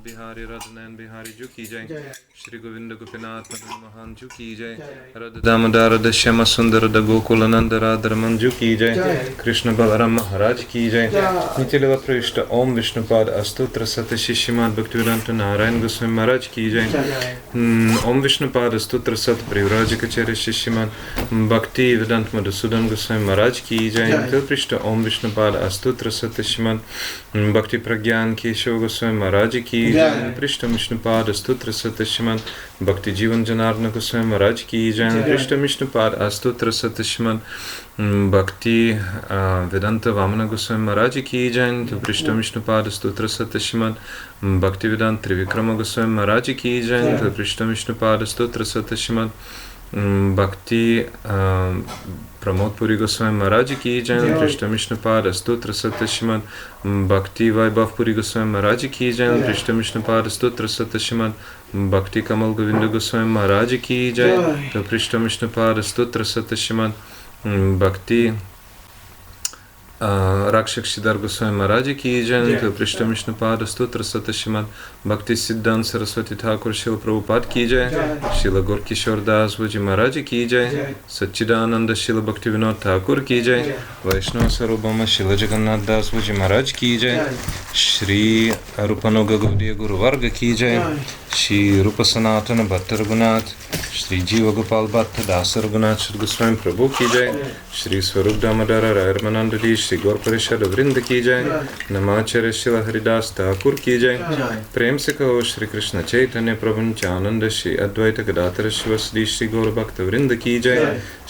बिहारी रत्नैन बिहारी जी की जय। श्री गोविंद गोपीनाथ मदन मोहन जी की जय। राधा दामोदर राधा श्याम सुंदर राधा गोकुल नंद राधा रमन जी की जय। कृष्ण बलराम महाराज की जय। नित्यलीला प्रविष्ट ओम विष्णुपाद अस्तोत्र सत शिष्यमाद भक्तिवेदांत नारायण गोस्वामी महाराज की जय। ओम विष्णुपाद अस्तोत्र सत परिव्राज कचेर शिष्यमाद भक्ति वेदांत मधुसूदन गोस्वामी महाराज की जय। पृष्ठ ओम विष्णुपाद अस्तोत्र सत श्रीमद भक्ति प्रज्ञान केशव गोस्वामी महाराज की जय। पृष्ठ विष्णुपाद अस्तोत्र सत श्रीमद भक्ति जीवन जनार्दन गोस्वामी महाराज की जय। पृष्ठ विष्णुपाद अस्तोत्र सत श्रीमद भक्ति वेदांत वामन गोस्वामी महाराज की जय। पृष्ठ विष्णुपाद स्तोत्र सत श्रीमद भक्ति वेदांत त्रिविक्रम गोस्वामी महाराज की जय। पृष्ठ विष्णुपाद स्तोत्र सत श्रीमद भक्ति प्रमोदपुरी गोस्वामी महाराज की जय। पृष्ठ विष्णुपाद स्तोत्र सत श्रीमद भक्ति वैभवपुरी गोस्वामी महाराज की जय। पृष्ठ विष्णुपाद स्तोत्र सत श्रीमद भक्ति कमल गोविंद गोस्वामी महाराज की जय। पृष्ठ विष्णुपाद स्तोत्र सत श्रीमद भक्ति राक्षसीधर गोस्वामी महाराज की जय। पृष्ठ विष्णुपाद स्तोत्र सत श्रीमद भक्ति सिद्धांत सरस्वती ठाकुर शिल प्रभुपाद की जय। शिल गौर किशोर दास जी महाराज की जय। सच्चिदानंद शिल भक्ति विनोद ठाकुर की जय। वैष्णव सार्वभौम शिल जगन्नाथ दास जी महाराज की जय। श्री रूपानुग गौड़ीय गुरुवर्ग की जय। श्री रूप सनातन भट्ट रघुनाथ श्री जीव गोपाल भट्ट दास रघुनाथ श्री गोस्वामी प्रभु की जय। श्री स्वरूप दामोदर राय-रामानंद श्री गौर परिषद वृंद की जय। नमाचार्य शिल हरिदास ठाकुर की जय। प्रेम से कहो श्री कृष्ण चैतन्य प्रभु नित्यानंद श्री अद्वैत गदाधर शिवसदी श्री गौर भक्त वृंद की जय।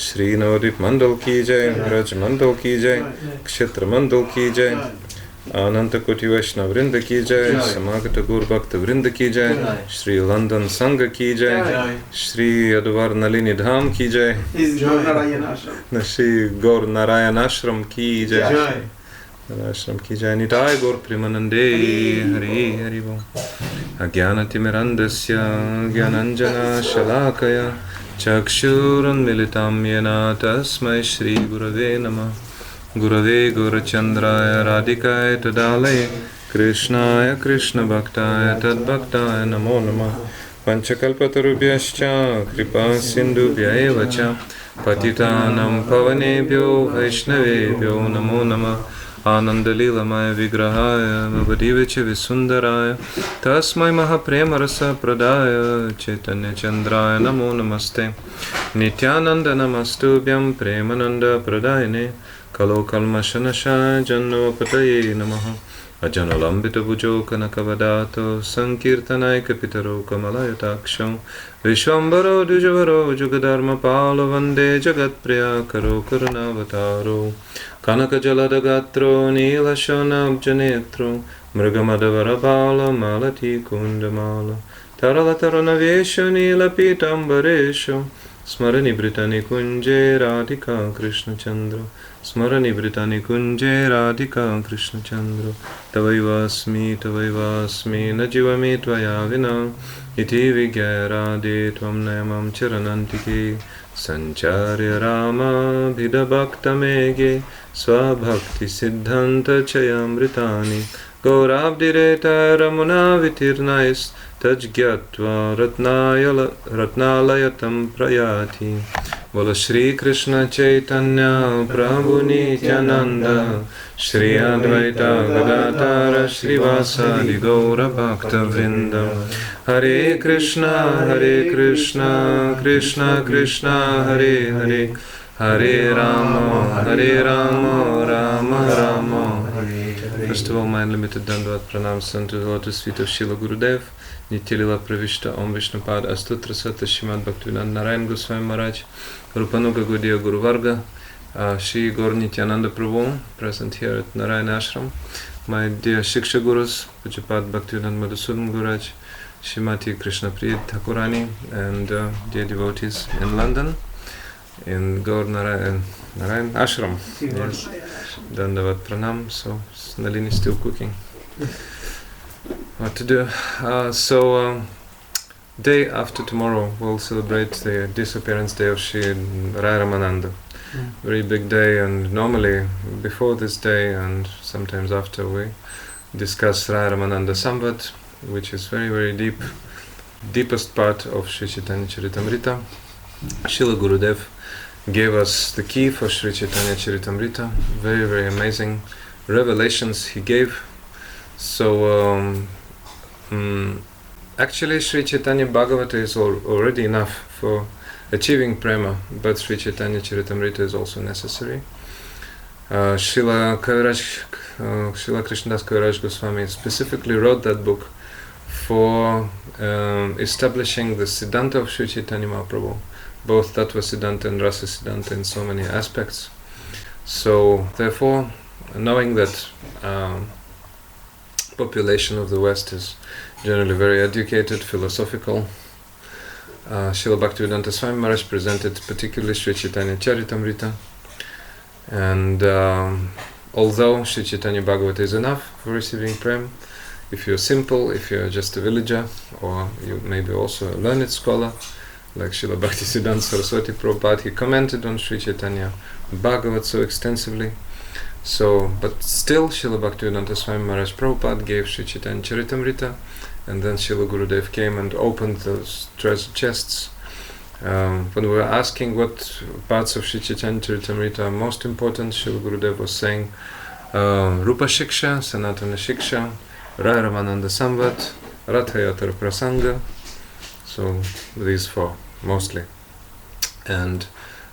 श्री नवदीप मंडल की जय। ब्रज मंडल की जय। क्षेत्र मंडल की जय। अनंत कोटि वैष्णव वृंद की जय। समागत गौर भक्त वृंद की जय। श्री लंदन संघ की जय। श्री अद्वार नलिनी धाम की जय। श्री गौर नारायण आश्रम की जय। आश्रम की जय। निताय गौर प्रेमानंदे हरि हरि बोल। अज्ञानतिमिरन्धस्य ज्ञानाञ्जनशलाकया चक्षुरुन्मिलितं येन तस्मै श्री गुरवे नमः। गुरवे गौरचन्द्राय राधिकाय तदालये कृष्णाय कृष्णभक्ताय तद्भक्ताय नमो नमः। पञ्चकल्पतरुभ्यश्च कृपा सिन्धुभ्य एव च पतितानां पावनेभ्यो वैष्णवेभ्यो नमो नमः। आनन्दलीलमय विग्रहाय भवदीवच विसुन्दराय तस्मै महाप्रेमरसप्रदाय चैतन्यचन्द्राय नमो नमस्ते। नित्यानन्द नमस्तुभ्यं प्रेमानन्दप्रदायिने कलोकल्मषनाशाय जन्मपतये नमः। अजनलम्बितभुजो कनकवदातो संकीर्तनैकपितरो कमलयताक्षौ विश्वम्भरो द्विजवरो जुगधर्मपालो वन्दे जगत्प्रियकरो करुणावतारो। कनकजलदगात्रो नीलशोणाब्जनेत्रो मृगमदवरबालो मालतीकुण्डमालो तरलतरुणवेषो नीलपीताम्बरेषु स्मरनिभृतनिकुञ्जे राधिका कृष्णचन्द्र। स्मरनिभृतनिकुञ्जे राधिका कृष्णचन्द्र। तवैवास्मि न जीवमे त्वया विना इति विज्ञाय राधे त्वं नयमं चरणन्तिके। सञ्चार्य रामाभिधभक्तमेघे स्वभक्तिसिद्धान्तचयामृतानि गौराब्धिरेतरमुनावितीर्णैस्तज्ज्ञात्वा रत्नालयतं प्रयाति। बोलो श्री कृष्ण चैतन्य प्रभु नित्यानंद श्री अद्वैत गदाधर श्रीवासादि गौर भक्त वृंद। हरे Krishna Krishna Krishna Hare Hare Hare Ram Ram Ram Hare Hare. First of all, my unlimited dandavat pranams unto the lotus feet of Srila Gurudev. Nityalila Pravishta Om Vishnupad Astutra Sata Shrimad Bhaktivedanta Narayan Goswami Maharaj Rupanuga Gaudiya Guru Varga Shri Gaur Nityananda Prabhu present here at Narayan Ashram. My dear Shiksha Gurus Pujapad Bhaktivedanta Madhusudan Guraj Shrimati Krishna Priya Thakurani and dear devotees in London in Gaur Narayan Ashram. Yes. Dandavat Pranam. So Nalini is still cooking. What to do? Day after tomorrow we'll celebrate the disappearance day of Sri Raya-ramananda. Very big day, and normally before this day and sometimes after we discuss Raya-ramananda-samvad, which is very, very deepest part of Sri Chaitanya Charitamrita. Srila Gurudev gave us the key for Sri Chaitanya Charitamrita. Very, very amazing revelations he gave. So actually Sri Chaitanya Bhagavata is already enough for achieving prema, but Sri Chaitanya Charitamrita is also necessary. Srila Krishnadas Kaviraj Goswami specifically wrote that book for establishing the Siddhanta of Sri Chaitanya Mahaprabhu, both Tattva Siddhanta and Rasa Siddhanta in so many aspects. So therefore, knowing that population of the West is generally very educated, philosophical, Srila Bhaktivedanta Swami Maharaj presented particularly Sri Chaitanya Charitamrita, and although Sri Chaitanya Bhagavata is enough for receiving prem, if you're simple, if you're just a villager, or you maybe also a learned scholar, like Srila Bhaktisiddhanta Saraswati Prabhupada, he commented on Sri Chaitanya Bhagavat so extensively. So, but still, Srila Bhaktivedanta Swami Maharaj Prabhupada gave Sri Chaitanya Charitamrita, and then Srila Gurudev came and opened those treasure chests. When we were asking what parts of Sri Chaitanya Charitamrita are most important, Srila Gurudev was saying Rupa Shiksha, Sanatana Shiksha, Raya-ramananda-samvad, Rathayatar Prasanga. So these four mostly, and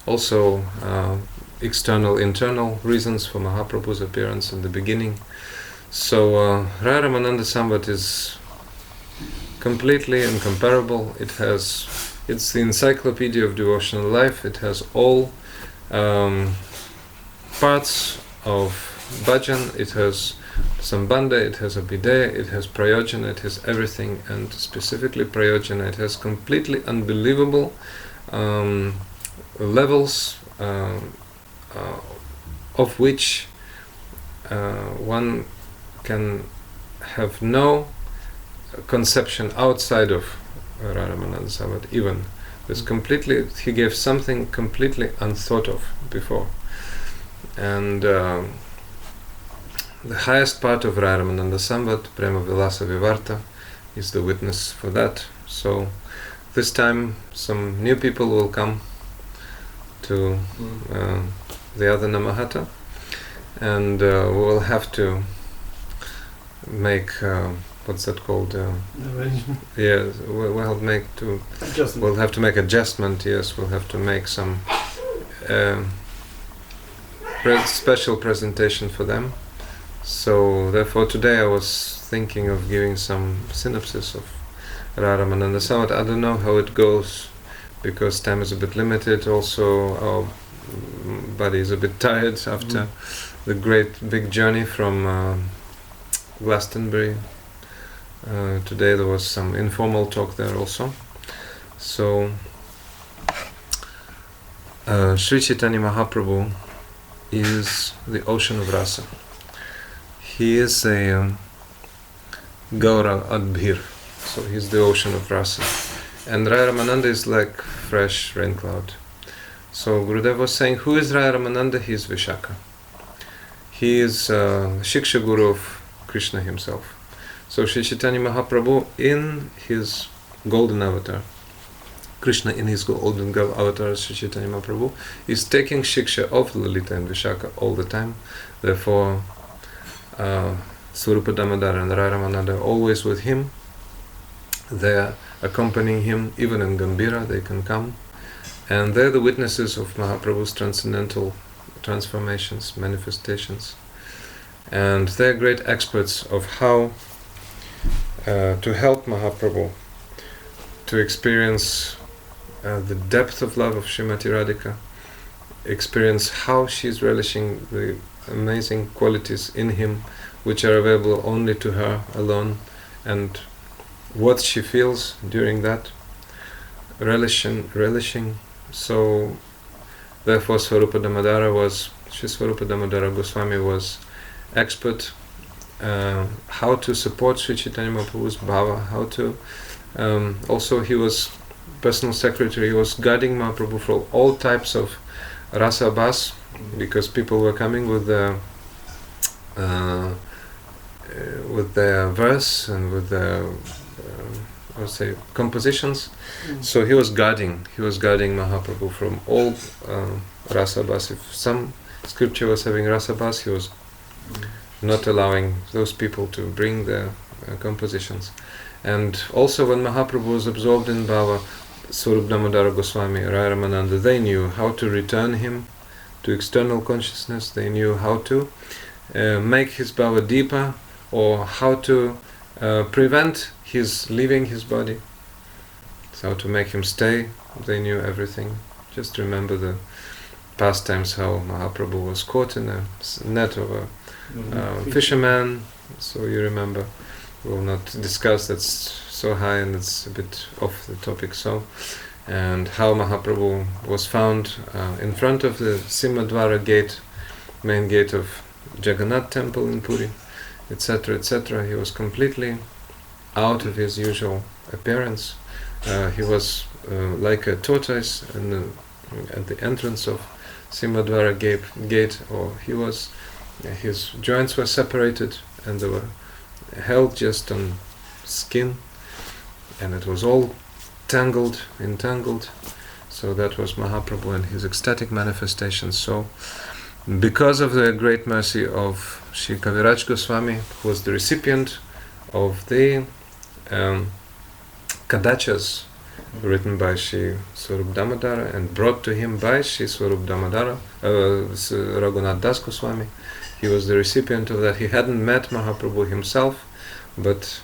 also external, internal reasons for Mahaprabhu's appearance in the beginning. So Raya-ramananda-samvad is completely incomparable. It's the encyclopedia of devotional life. It has all parts of bhajan. It has Sambandha, it has Abhidheya, it has Prayojana, it has everything, and specifically Prayojana. It has completely unbelievable levels of which one can have no conception outside of Raya-ramananda-samvad even. He gave something completely unthought of before. And the highest part of Raya-ramananda-samvad, Prema Vilasa Vivarta, is the witness for that. So this time some new people will come to the other Namahata, and we will have to make what's that called? Arrangement. Yeah, we'll have to make adjustment. Yes, we'll have to make some special presentation for them. So therefore today I was thinking of giving some synopsis of Raya-ramananda-samvad. I don't know how it goes, because time is a bit limited. Also our body is a bit tired after the great big journey from Glastonbury. Today there was some informal talk there also. So Sri Chaitanya Mahaprabhu is the ocean of rasa. He is a Gaura Adbhir, so he's the ocean of rasa. And Raya-ramananda is like fresh rain cloud. So Gurudev was saying, who is Raya-ramananda? He is Vishaka. He is Shiksha Guru of Krishna himself. So Sri Chaitanya Mahaprabhu in his golden avatar, Krishna in his golden avatar, Sri Chaitanya Mahaprabhu, is taking Shiksha of Lalita and Vishaka all the time. Therefore, Swarupa Damodara and Raya-ramananda are always with him. They are accompanying him, even in Gambhira they can come. And they're the witnesses of Mahaprabhu's transcendental transformations, manifestations. And they're great experts of how to help Mahaprabhu to experience the depth of love of Srimati Radhika, experience how she's relishing the amazing qualities in him which are available only to her alone, and what she feels during that relishing. So therefore Swarupa Damodara Goswami was expert how to support Sri Chaitanya Mahaprabhu's bhava, how to also he was personal secretary, he was guiding Mahaprabhu for all types of rasa bhas, because people were coming with the with their verse and with their I would say compositions. So he was guarding Mahaprabhu from all rasabhas. If some scripture was having rasabhas, he was not allowing those people to bring their compositions. And also when Mahaprabhu was absorbed in Bhava, Swarup Damodara Goswami, Raya-ramananda, they knew how to return him to external consciousness. They knew how to make his Bhava deeper, or how to prevent his leaving his body. So how to make him stay. They knew everything. Just remember the past times how Mahaprabhu was caught in a net of a fisherman. So you remember. We will not discuss, that's so high and it's a bit off the topic. So, and how Mahaprabhu was found in front of the Simhadwara gate, main gate of Jagannath temple in Puri, etc., etc. He was completely out of his usual appearance. He was like a tortoise at the entrance of Simhadwara gate, or he was, his joints were separated and they were held just on skin, and it was all entangled. So that was Mahaprabhu and his ecstatic manifestations. So because of the great mercy of Shri Kaviraj Goswami, who was the recipient of the Kadachas written by Shri Swarup Damodara and brought to him by Shri Swarup Damodara, Raghunath Das Goswami, he was the recipient of that. He hadn't met Mahaprabhu himself, but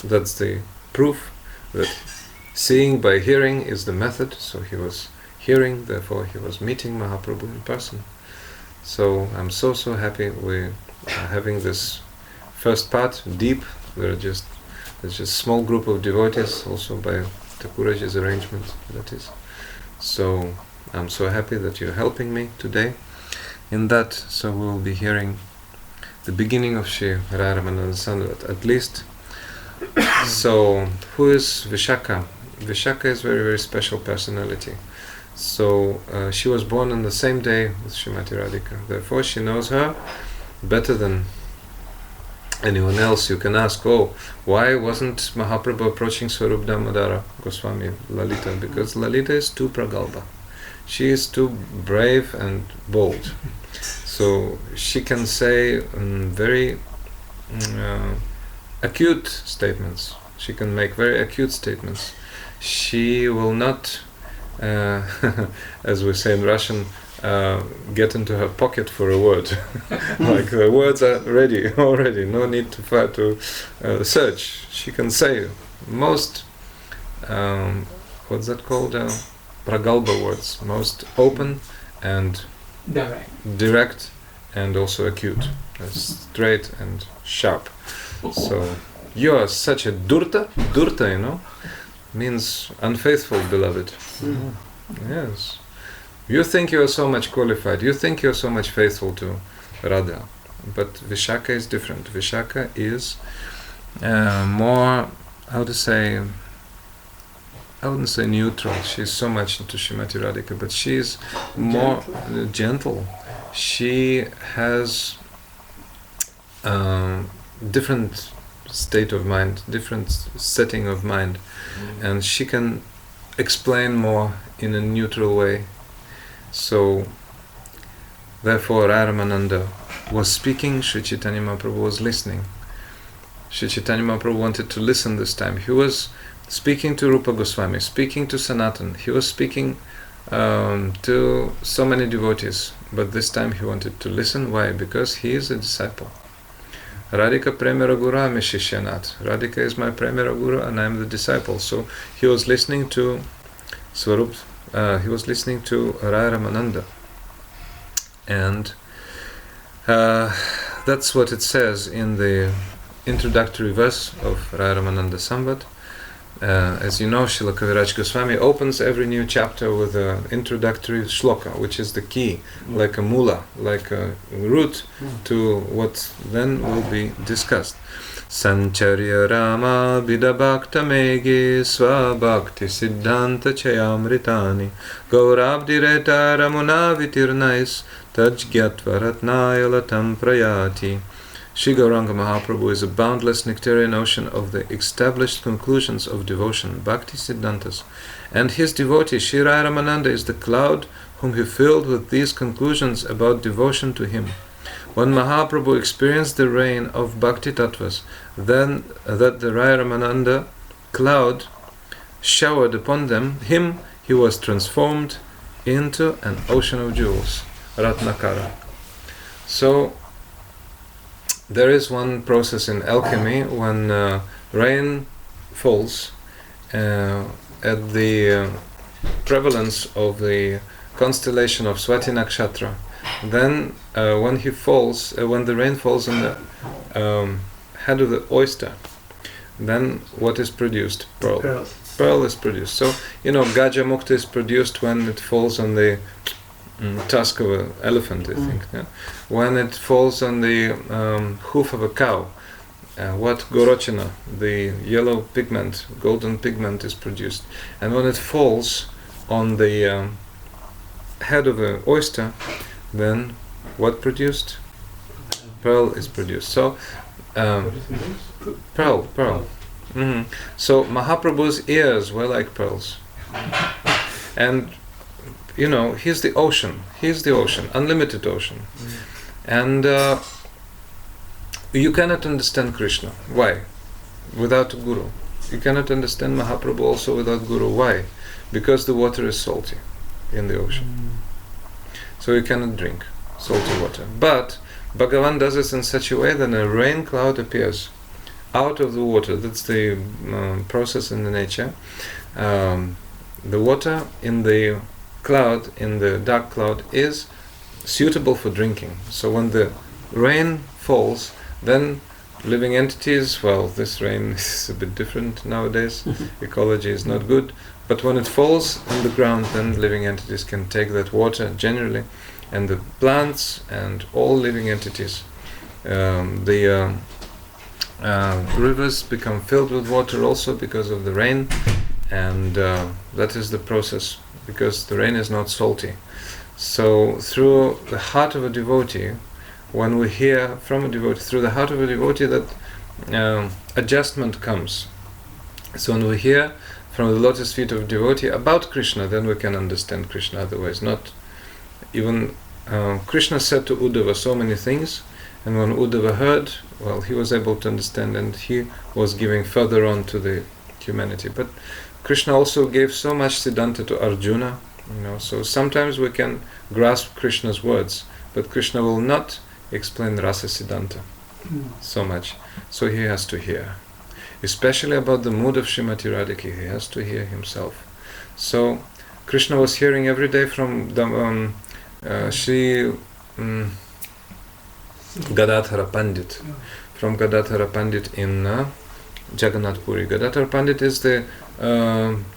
that's the proof that seeing by hearing is the method. So he was hearing, therefore he was meeting Mahaprabhu in person. So I'm so happy we are having this first part, deep. There's just a small group of devotees, also by Thakuraj's arrangement, that is. So I'm so happy that you're helping me today in that. So we will be hearing the beginning of Shri Raya-ramananda-samvad, at least. So who is Vishaka? Vishaka is very special personality. So she was born on the same day with Srimati Radhika. Therefore she knows her better than anyone else. You can ask, why wasn't Mahaprabhu approaching Swarup Damodara Goswami Lalita? Because Lalita is too pragalpa. She is too brave and bold. So she can say very acute statements. She can make very acute statements. She will not, as we say in Russian, get into her pocket for a word. Like the words are ready already, no need to search. She can say most, what's that called? Pragalpa words, most open and direct and also acute, straight and sharp. So you are such a durta, you know, means unfaithful beloved. Yes. You think you are so much qualified, you think you are so much faithful to Radha, but Vishaka is different. Vishaka is more, how to say, I wouldn't say neutral. She's so much into Srimati Radhika, but she's more gentle. She has different state of mind, different setting of mind, and she can explain more in a neutral way. So, therefore, Raya-ramananda was speaking, Sri Chaitanya Mahaprabhu was listening. Sri Chaitanya Mahaprabhu wanted to listen this time. He was speaking to Rupa Goswami, speaking to Sanatan. He was speaking to so many devotees, but this time he wanted to listen. Why? Because he is a disciple. Radhika Premera Guru Ame Shishyanat. Radhika is my Premera Guru and I am the disciple. So he was listening to Swarup, he was listening to Raya-ramananda. And that's what it says in the introductory verse of Raya-ramananda-samvad. As you know, Srila Kaviraj Goswami opens every new chapter with an introductory shloka, which is the key, like a mula, like a root to what then will be discussed. Sancharya Rama Vidabhakta Megi Swabhakti Siddhanta Chayamritani Gaurabdireta Ramuna Vitirnais Tajgyatva Ratnaya Latam Prayati Sri Gauranga Mahaprabhu is a boundless nectarian ocean of the established conclusions of devotion, Bhakti Siddhantas, and his devotee Sri Raya-ramananda is the cloud whom he filled with these conclusions about devotion to him. When Mahaprabhu experienced the rain of Bhakti Tattvas, then that the Raya-ramananda cloud showered upon him, he was transformed into an ocean of jewels, Ratnakara. So, there is one process in alchemy when rain falls at the prevalence of the constellation of Swati Nakshatra. Then when the rain falls on the head of the oyster, then what is produced? Pearl. Pearl is produced. So, Gaja Mukta is produced when it falls on the tusk of an elephant, I think. Yeah? When it falls on the hoof of a cow, what Gorochana, the yellow pigment, golden pigment is produced. And when it falls on the head of an oyster, then what produced? Pearl is produced. So, pearl. Mm-hmm. So Mahaprabhu's ears were like pearls. And he's the ocean, unlimited ocean. And you cannot understand Krishna. Why? Without a guru. You cannot understand Mahaprabhu also without guru. Why? Because the water is salty in the ocean. So you cannot drink salty water. But Bhagavan does it in such a way that a rain cloud appears out of the water. That's the process in the nature. The water in the cloud, in the dark cloud, is suitable for drinking. So when the rain falls, then living entities, well, this rain is a bit different nowadays, ecology is not good, but when it falls on the ground, then living entities can take that water generally, and the plants and all living entities, the rivers become filled with water also because of the rain, and that is the process, because the rain is not salty. So through the heart of a devotee, when we hear from a devotee, through the heart of a devotee, that adjustment comes. So when we hear from the lotus feet of a devotee about Krishna, then we can understand Krishna, otherwise not. Even Krishna said to Uddhava so many things, and when Uddhava heard, well, he was able to understand, and he was giving further on to the humanity. But Krishna also gave so much Siddhanta to Arjuna, so sometimes we can grasp Krishna's words, but Krishna will not explain Rasa Siddhanta so much. So he has to hear. Especially about the mood of Srimati Radhika, he has to hear himself. So Krishna was hearing every day from Sri Gadadhara Pandit, from Gadadhara Pandit in Jagannath Puri. Gadadhara Pandit is the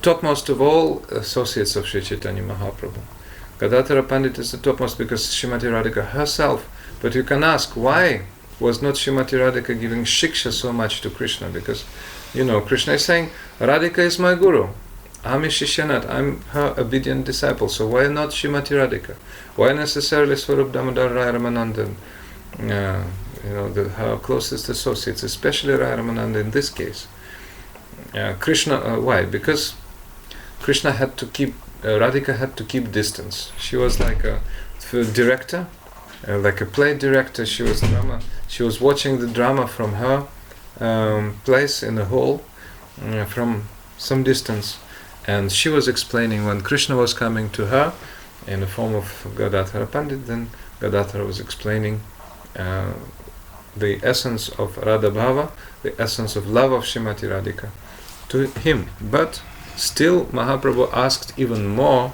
topmost of all associates of Sri Chaitanya Mahaprabhu. Gadadhara Pandit is the topmost because Srimati Radhika herself. But you can ask, why was not Srimati Radhika giving shiksha so much to Krishna? Because, Krishna is saying, Radhika is my guru. Ami Shishyanat, I'm her obedient disciple. So why not Srimati Radhika? Why necessarily Swarup Damodar Raya-ramananda? Her closest associates, especially Raya-ramananda in this case. Krishna, why? Because Krishna had to keep, Radhika had to keep distance. She was like a director, like a play director. She was watching the drama from her place in the hall from some distance, and she was explaining when Krishna was coming to her in the form of Gadadhara Pandit. Then Gadadhara was explaining the essence of Radha Bhava, the essence of love of Srimati Radhika to him. But still Mahaprabhu asked even more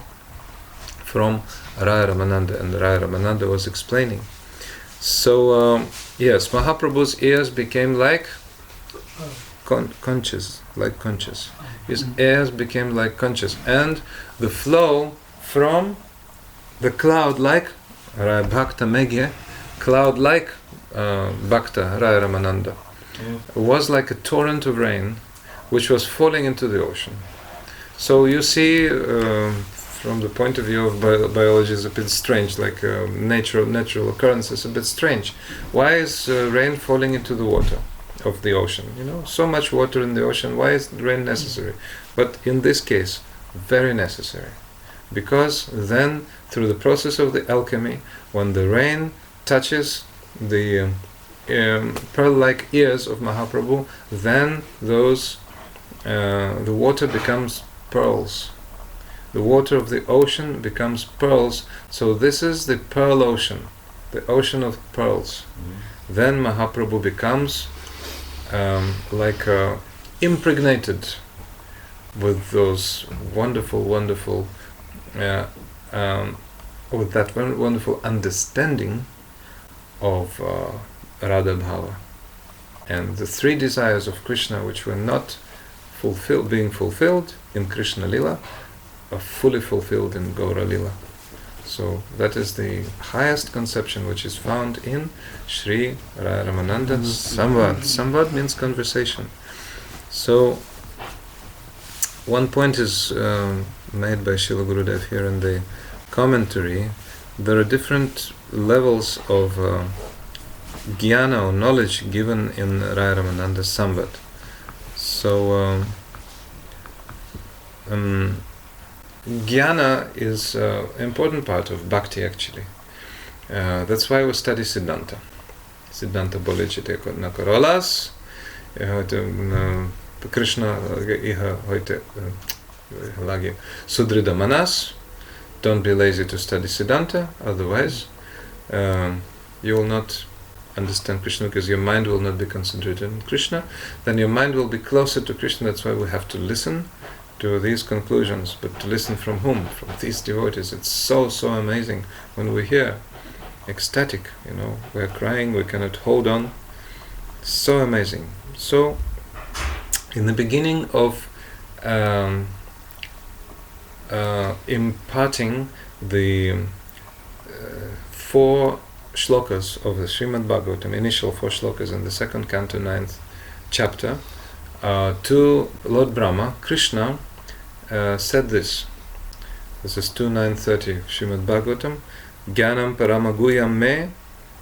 from Raya-ramananda, and Raya-ramananda was explaining. So yes, Mahaprabhu's ears became like conches, His ears became like conches, and the flow from the cloud like Raya Bhakta Megye, cloud like Bhakta Raya-ramananda, was like a torrent of rain which was falling into the ocean. So you see from the point of view of biology is a bit strange, like natural occurrence is a bit strange. Why is rain falling into the water of the ocean? So much water in the ocean, why is rain necessary? But in this case, very necessary. Because then, through the process of the alchemy, when the rain touches the pearl-like ears of Mahaprabhu, then the water becomes pearls. The water of the ocean becomes pearls. So this is the pearl ocean, the ocean of pearls. Then Mahaprabhu becomes impregnated with those wonderful, with that wonderful understanding of Radha Bhava. And the three desires of Krishna, which were not being fulfilled in Krishna Lila, are fully fulfilled in Gaura Lila. So that is the highest conception which is found in Sri Raya-ramananda-samvad. Samvad means conversation. So one point is made by Srila Gurudev here in the commentary. There are different levels of jnana or knowledge given in Raya-ramananda-samvad. So jnana is an important part of bhakti actually. That's why we study Siddhanta. Siddhanta bolecite na karolas. Krishna iha hoite lagi sudrida manas. Don't be lazy to study Siddhanta, otherwise you will not understand Krishna, because your mind will not be concentrated on Krishna. Then your mind will be closer to Krishna. That's why we have to listen to these conclusions. But to listen from whom? From these devotees. It's so amazing when we hear. Ecstatic, we're crying, we cannot hold on. So amazing. So in the beginning of imparting the 4 shlokas of the Srimad Bhagavatam, initial 4 shlokas in the second canto, 9th chapter, to Lord Brahma, Krishna said this. This is 2.930 Srimad Bhagavatam. Jnanam paramaguyam me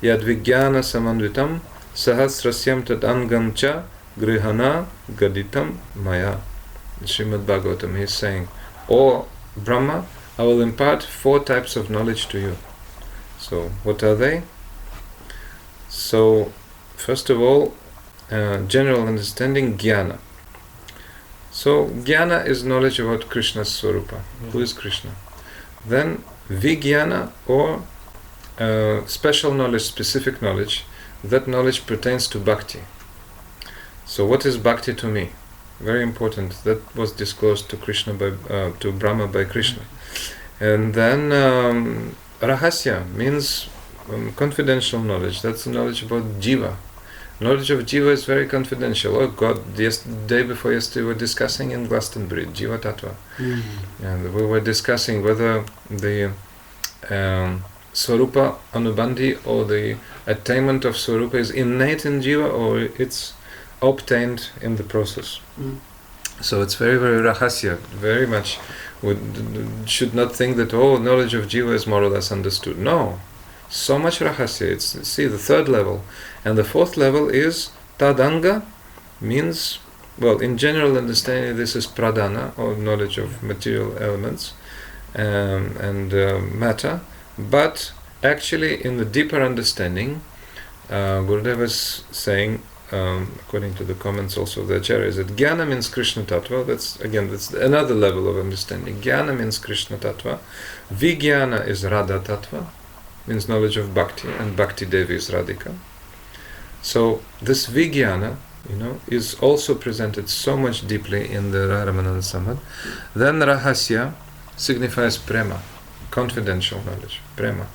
yadvigyana samandvitam sahasrasyam tad angam cha grihana gaditam maya. Srimad Bhagavatam, he is saying, O Brahma, I will impart 4 types of knowledge to you. So, what are they? So, first of all, general understanding, jnana. So, jnana is knowledge about Krishna's Swarupa. Who is Krishna? Then, vijnana, or special knowledge, specific knowledge. That knowledge pertains to bhakti. So, what is bhakti to me? Very important. That was disclosed to Krishna to Brahma by Krishna. And then rahasya means confidential knowledge. That's the knowledge about jiva. Knowledge of jiva is very confidential. Oh God, day before yesterday we were discussing in Glastonbury, jiva tattva. And we were discussing whether the Swarupa Anubandhi, or the attainment of Swarupa, is innate in jiva or it's obtained in the process. So it's very rahasya, very much. We should not think that knowledge of jiva is more or less understood. No, so much rahasya. It's the 3rd level, and the 4th level is tadanga, means, well, in general understanding this is pradhana, or knowledge of material elements and matter, but actually in the deeper understanding, Gurudev is saying, according to the comments also of the Acharyas, that jnana means Krishna Tattva. That's another level of understanding. Jnana means Krishna Tattva. Vijnana is Radha Tattva, means knowledge of Bhakti, and Bhakti Devi is Radhika. So this Vijnana, is also presented so much deeply in the Raya-ramananda-samvad. Then Rahasya signifies prema, confidential knowledge, prema.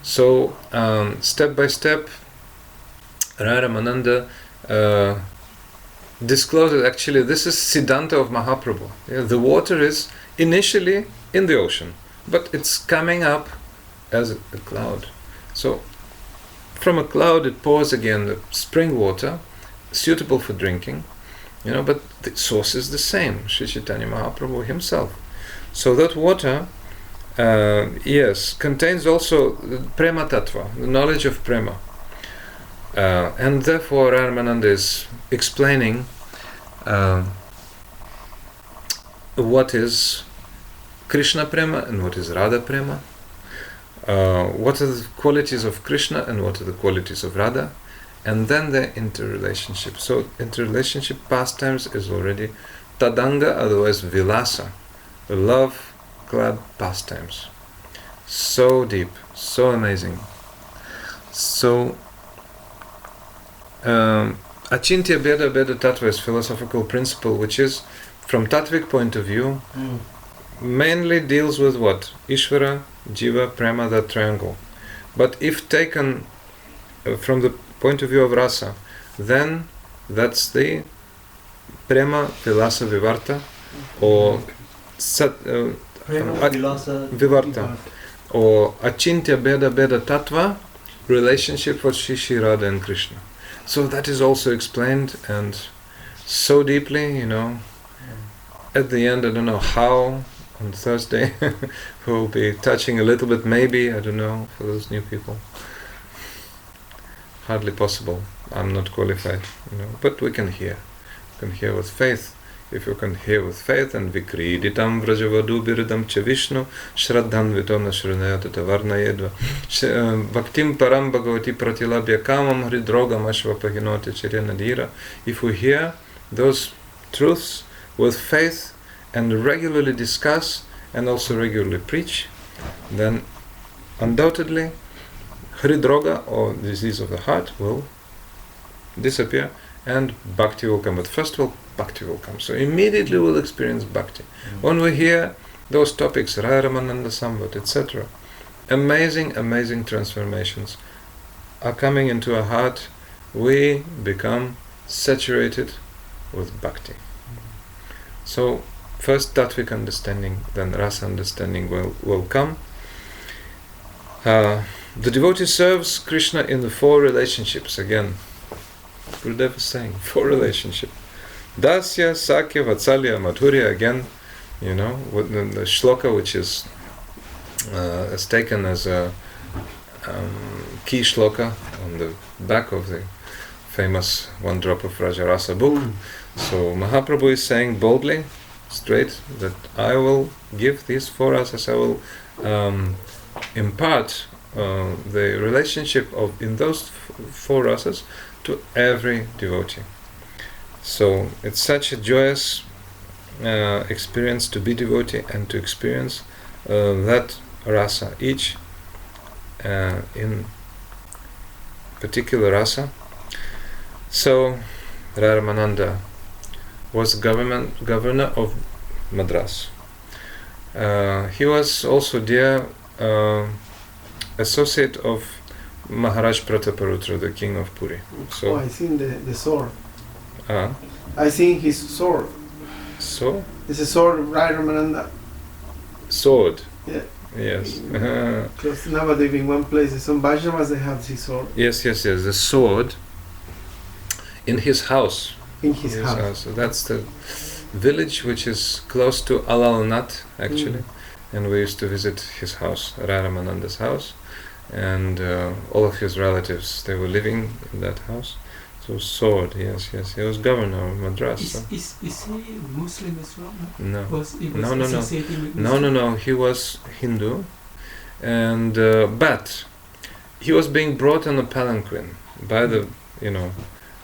So step by step, Raya-ramananda discloses, actually this is Siddhanta of Mahaprabhu. The water is initially in the ocean, but it's coming up as a cloud. So from a cloud it pours again the spring water, suitable for drinking, but the source is the same, Sri Chaitanya Mahaprabhu himself. So that water Yes, contains also prema tattva, the knowledge of prema. And therefore Raya-ramananda is explaining what is Krishna prema and what is Radha prema, what are the qualities of Krishna and what are the qualities of Radha, and then the interrelationship. So interrelationship pastimes is already tadanga, otherwise vilasa, love-clad pastimes. So deep, so amazing. So Achintya Bheda Bheda Tattva is philosophical principle which is, from Tattvic point of view, mainly deals with what? Ishvara, Jiva, Prema, that triangle. But if taken from the point of view of rasa, then that's the Prema, Vilasa, Vivarta, or Vivarta, or Achintya Bheda Bheda Tattva, relationship for Shri Radha and Krishna. So that is also explained, and so deeply, At the end, I don't know how, on Thursday, we'll be touching a little bit, maybe, I don't know, for those new people. Hardly possible. I'm not qualified, but we can hear. We can hear with faith. If you can hear with faith, and vikriditam vrajavadu biridam cha Vishnu shraddhan vitona shranayata tavarna yedva bhaktim param bhagavati pratilabhya kamam hridrogam ashvapahinoti chirenadira. If we hear those truths with faith and regularly discuss and also regularly preach, then undoubtedly hridroga, or disease of the heart, will disappear and bhakti will come. But first of all, bhakti will come. So immediately we'll experience bhakti. When we hear those topics, Raya-ramananda-samvad, etc., amazing transformations are coming into our heart. We become saturated with bhakti. So first Tattvic understanding, then rasa understanding will come. The devotee serves Krishna in the 4 relationships. Again, Gurudev is saying 4 relationships. Dasya, Sakya, Vatsalya, Madhurya. Again, with the shloka, which is taken as a key shloka on the back of the famous One Drop of Rajarasa book. So Mahaprabhu is saying boldly, straight, that I will give these 4 rasas, I will impart the relationship in those 4 rasas to every devotee. So it's such a joyous experience to be devotee and to experience that rasa, each in particular rasa. So Raya-ramananda was governor of Madras. He was also dear associate of Maharaj Prataparutra, the king of Puri. So I seen the sword. I seen his sword. So? It's a sword of Raya-ramananda. Sword? Yeah. Yes. Close nowadays in one place, some Vaishnavas they have this sword. Yes. The sword in his house. In his house. So that's the village which is close to Alalnath, actually. And we used to visit his house, Raya-ramananda's house. And all of his relatives, they were living in that house. So sword, yes. He was governor of Madras. Is he Muslim as well? No. No. He was Hindu, and but he was being brought on a palanquin by the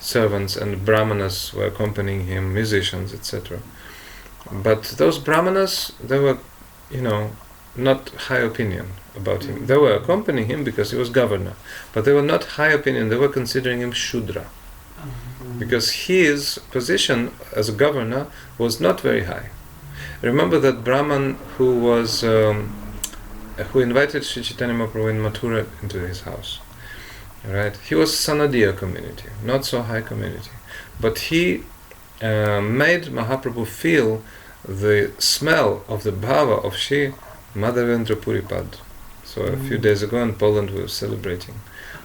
servants, and brahmanas were accompanying him, musicians, etc. But those brahmanas, they were not high opinion about him. They were accompanying him because he was governor, but they were not high opinion. They were considering him Shudra, because his position as a governor was not very high. Remember that Brahman who was who invited Sri Chaitanya Mahaprabhu in Mathura into his house, right? He was Sanadiya community, not so high community, but he made Mahaprabhu feel the smell of the bhava of Shri Madhavendra Puripad. So a few days ago in Poland we were celebrating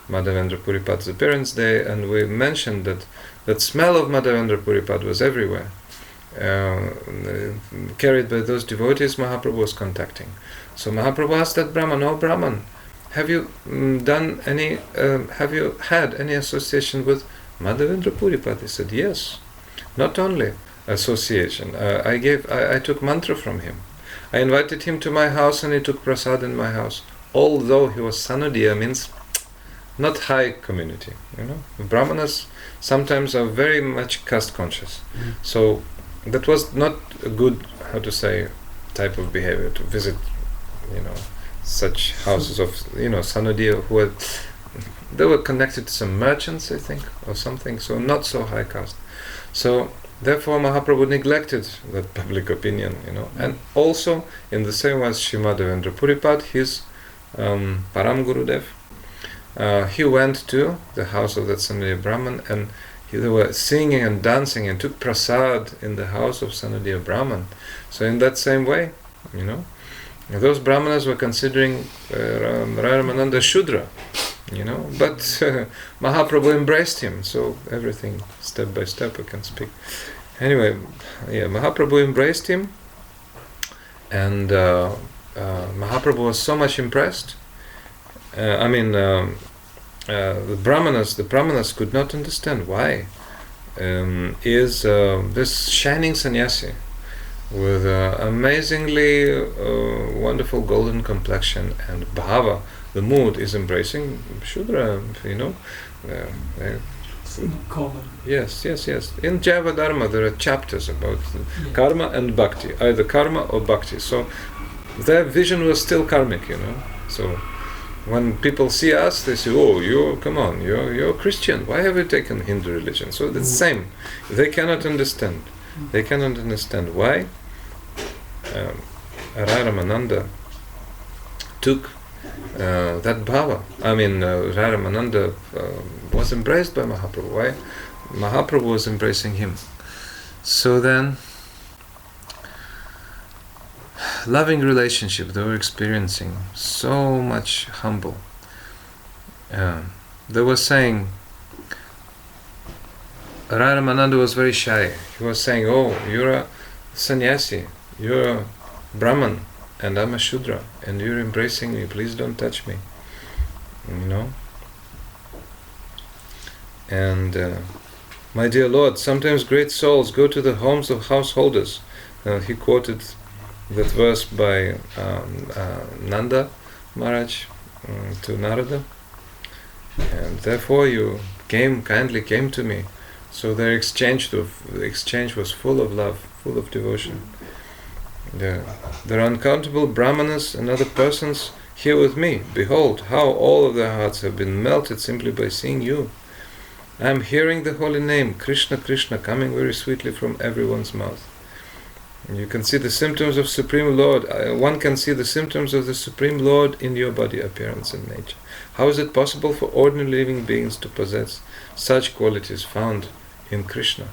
Madhavendra Puripad's appearance day, and we mentioned that smell of Madhavendra Puripad was everywhere. carried by those devotees Mahaprabhu was contacting. So Mahaprabhu asked that Brahman, "Oh Brahman, have you have you had any association with Madhavendra Puripad?" He said, "Yes. Not only association. I took mantra from him. I invited him to my house and he took prasad in my house. Although he was Sanodiya, means not high community. Brahmanas sometimes are very much caste conscious. So that was not a good, type of behavior to visit, such houses of, Sanodiya who they were connected to some merchants, I think, or something. So not so high caste. So therefore Mahaprabhu neglected that public opinion, and also in the same way as Srimad Devendra Puripad, his Param Gurudev, he went to the house of that Sanodiya Brahman, and they were singing and dancing and took prasad in the house of Sanodiya Brahman. So in that same way, those Brahmanas were considering Raya-ramananda Shudra, but Mahaprabhu embraced him. So everything step by step I can speak. Anyway, Mahaprabhu embraced him, and Mahaprabhu was so much impressed. The Brahmanas could not understand why is this shining sannyasi with amazingly wonderful golden complexion and bhava, the mood, is embracing Shudra, Common. Yes. In Java Dharma there are chapters about karma and bhakti, either karma or bhakti. So their vision was still karmic, So when people see us, they say, "Oh, you're Christian. Why have you taken Hindu religion?" So the same. They cannot understand. They cannot understand why Raya-ramananda took that bhava. Raya-ramananda was embraced by Mahaprabhu. Why? Mahaprabhu was embracing him. So then, loving relationship they were experiencing, so much humble. They were saying, Raya-ramananda was very shy. He was saying, "Oh, you're a sannyasi, you're a Brahman, and I'm a Shudra, and you're embracing me, please don't touch me." And my dear Lord, sometimes great souls go to the homes of householders. He quoted that verse by Nanda Maharaj to Narada, and therefore you kindly came to me. So their exchange was full of love, full of devotion. There are uncountable Brahmanas and other persons here with me. Behold, how all of their hearts have been melted simply by seeing you. I am hearing the holy name, Krishna, Krishna, coming very sweetly from everyone's mouth. You can see the symptoms of Supreme Lord. One can see the symptoms of the Supreme Lord in your body, appearance and nature. How is it possible for ordinary living beings to possess such qualities found in Krishna?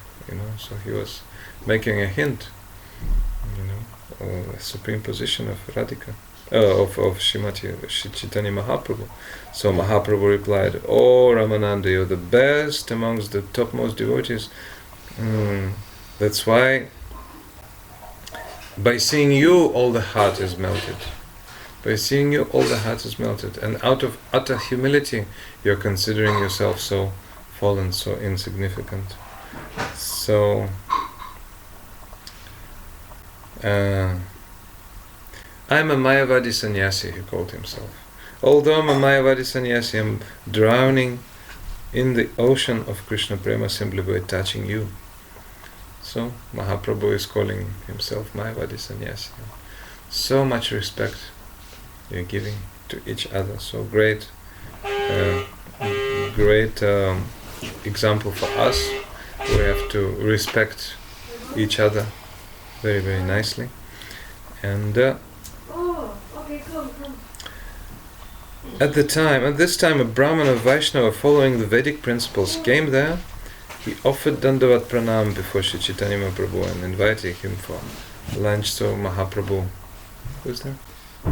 So he was making a hint, the supreme position of Radhika, of Srimati Chaitanya Mahaprabhu. So Mahaprabhu replied, "Oh Ramananda, you're the best amongst the topmost devotees. That's why by seeing you all the heart is melted. By seeing you all the heart is melted. And out of utter humility you're considering yourself so fallen, so insignificant." So I'm a Mayavadi sannyasi, he called himself. Although I'm a Mayavadi sannyasi, I'm drowning in the ocean of Krishna Prema simply by touching you. So Mahaprabhu is calling himself Mayavadi sannyasi. So much respect you're giving to each other. So great example for us. We have to respect each other very, very nicely. And at this time, a Brahman of Vaishnava following the Vedic principles came there. He offered Dandavat Pranam before Sri Chaitanya Mahaprabhu and invited him for lunch. So Mahaprabhu, who's there?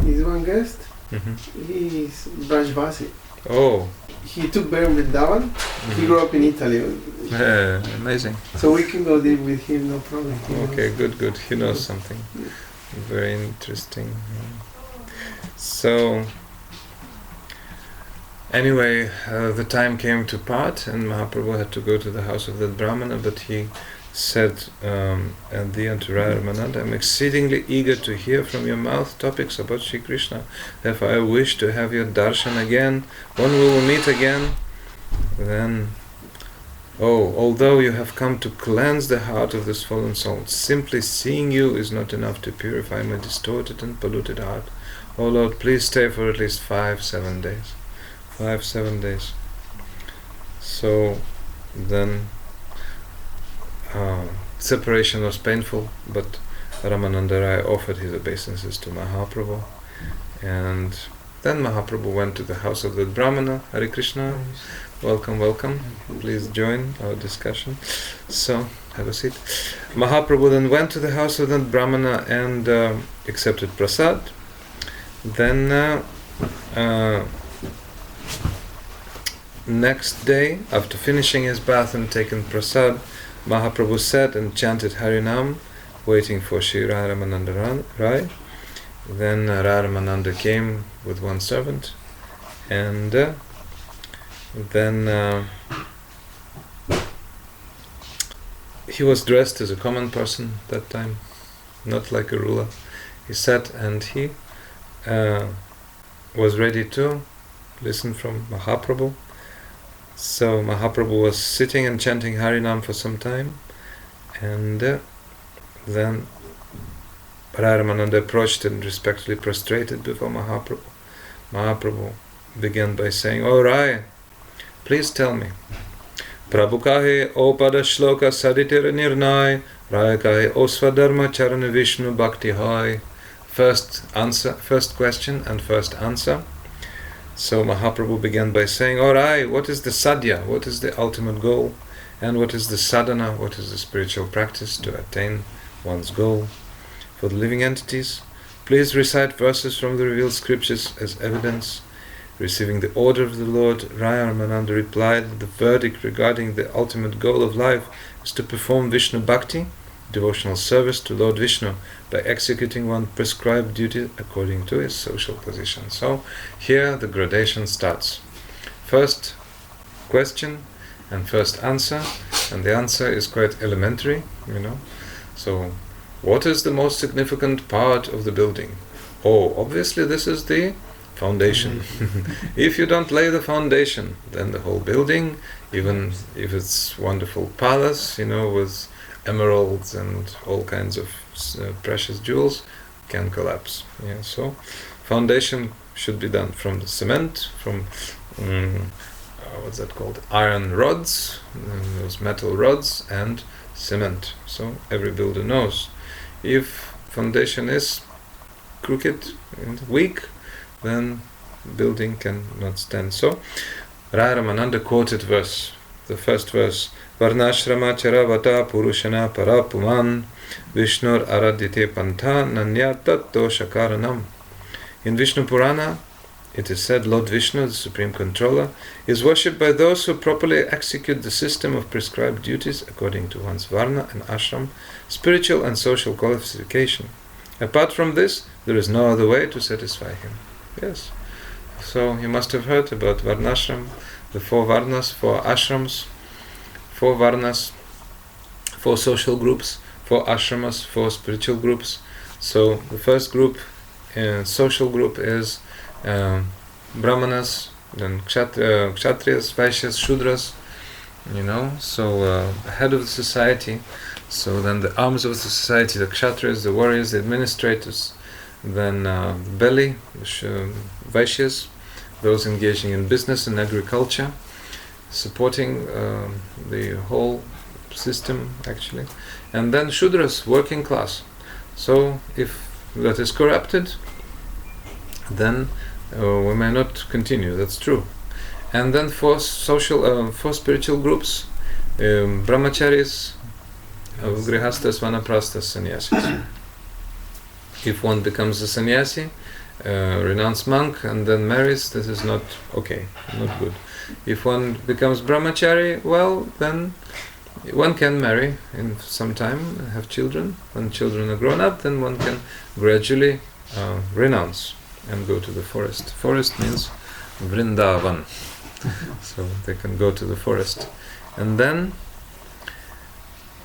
He's one guest. Mm-hmm. He's Brajvasi. Oh. He took birth in Vrindavan. He grew up in Italy. Amazing. So we can go there with him, no problem. Okay, good. He knows something. Very interesting. So, anyway, the time came to part, and Mahaprabhu had to go to the house of that Brahmana, but he said at the end to Raya-ramananda, I'm exceedingly eager to hear from your mouth topics about Sri Krishna. Therefore I wish to have your darshan again. When we will meet again, then, although you have come to cleanse the heart of this fallen soul, simply seeing you is not enough to purify my distorted and polluted heart. Oh Lord, please stay for at least 5-7 days. 5-7 days. So then separation was painful, but Ramananda Raya offered his obeisances to Mahaprabhu, and then Mahaprabhu went to the house of the Brahmana. Hare Krishna. Welcome. Please join our discussion. So, have a seat. Mahaprabhu then went to the house of the Brahmana and accepted prasad. Then next day, after finishing his bath and taking prasad, Mahaprabhu sat and chanted Harinam, waiting for Sri Raya-ramananda-Raya. Then Raya-ramananda came with one servant, and then he was dressed as a common person that time, not like a ruler. He sat and he was ready to listen from Mahaprabhu. So Mahaprabhu was sitting and chanting Harinam for some time, and then Raya-ramananda approached and respectfully prostrated before Mahaprabhu. Mahaprabhu began by saying, "Oh Raya, please tell me, Prabhu kahe o pada shloka saditira nirnay, Raya kahe o swadharma charana Vishnu bhakti hoy." First question and first answer. So Mahaprabhu began by saying, "Oh Raya, what is the sadhya? What is the ultimate goal? And what is the sadhana? What is the spiritual practice to attain one's goal? For the living entities, please recite verses from the revealed scriptures as evidence." Receiving the order of the Lord, Raya-ramananda replied that the verdict regarding the ultimate goal of life is to perform Vishnu Bhakti, devotional service to Lord Vishnu, by executing one prescribed duty according to his social position. So here the gradation starts. First question and first answer, and the answer is quite elementary, So, what is the most significant part of the building? Obviously this is the foundation. If you don't lay the foundation, then the whole building, even if it's wonderful palace, with emeralds and all kinds of precious jewels, can collapse. So foundation should be done from the cement, from what's that called? Iron rods, those metal rods, and cement. So every builder knows. If foundation is crooked and weak, then building cannot stand. So Raya-ramananda quoted the first verse, Varnashrama charavata purushana parapuman Vishnur aradite pantha nanya tatto shakaranam. In Vishnu Purana, it is said Lord Vishnu, the Supreme Controller, is worshipped by those who properly execute the system of prescribed duties according to one's varna and ashram, spiritual and social qualification. Apart from this, there is no other way to satisfy him. Yes. So you must have heard about Varnashram, the 4 varnas, 4 ashrams, 4 varnas, 4 social groups, 4 ashramas, 4 spiritual groups. So the first group, social group, is Brahmanas, then Kshatriyas, Vaishyas, Shudras, so head of the society. So then the arms of the society, the Kshatriyas, the warriors, the administrators, then belly, Vaishyas, those engaging in business and agriculture, supporting the whole system actually, and then Shudras, working class. So if that is corrupted, then we may not continue, that's true. And then 4 spiritual groups, brahmacharis, grihastas, vanaprastas, sannyasis. If one becomes a sannyasi, renounced monk and then marries, this is not okay, not good. If one becomes brahmachari, well, then one can marry in some time, have children. When children are grown up, then one can gradually renounce and go to the forest. Forest means Vrindavan. So they can go to the forest. And then,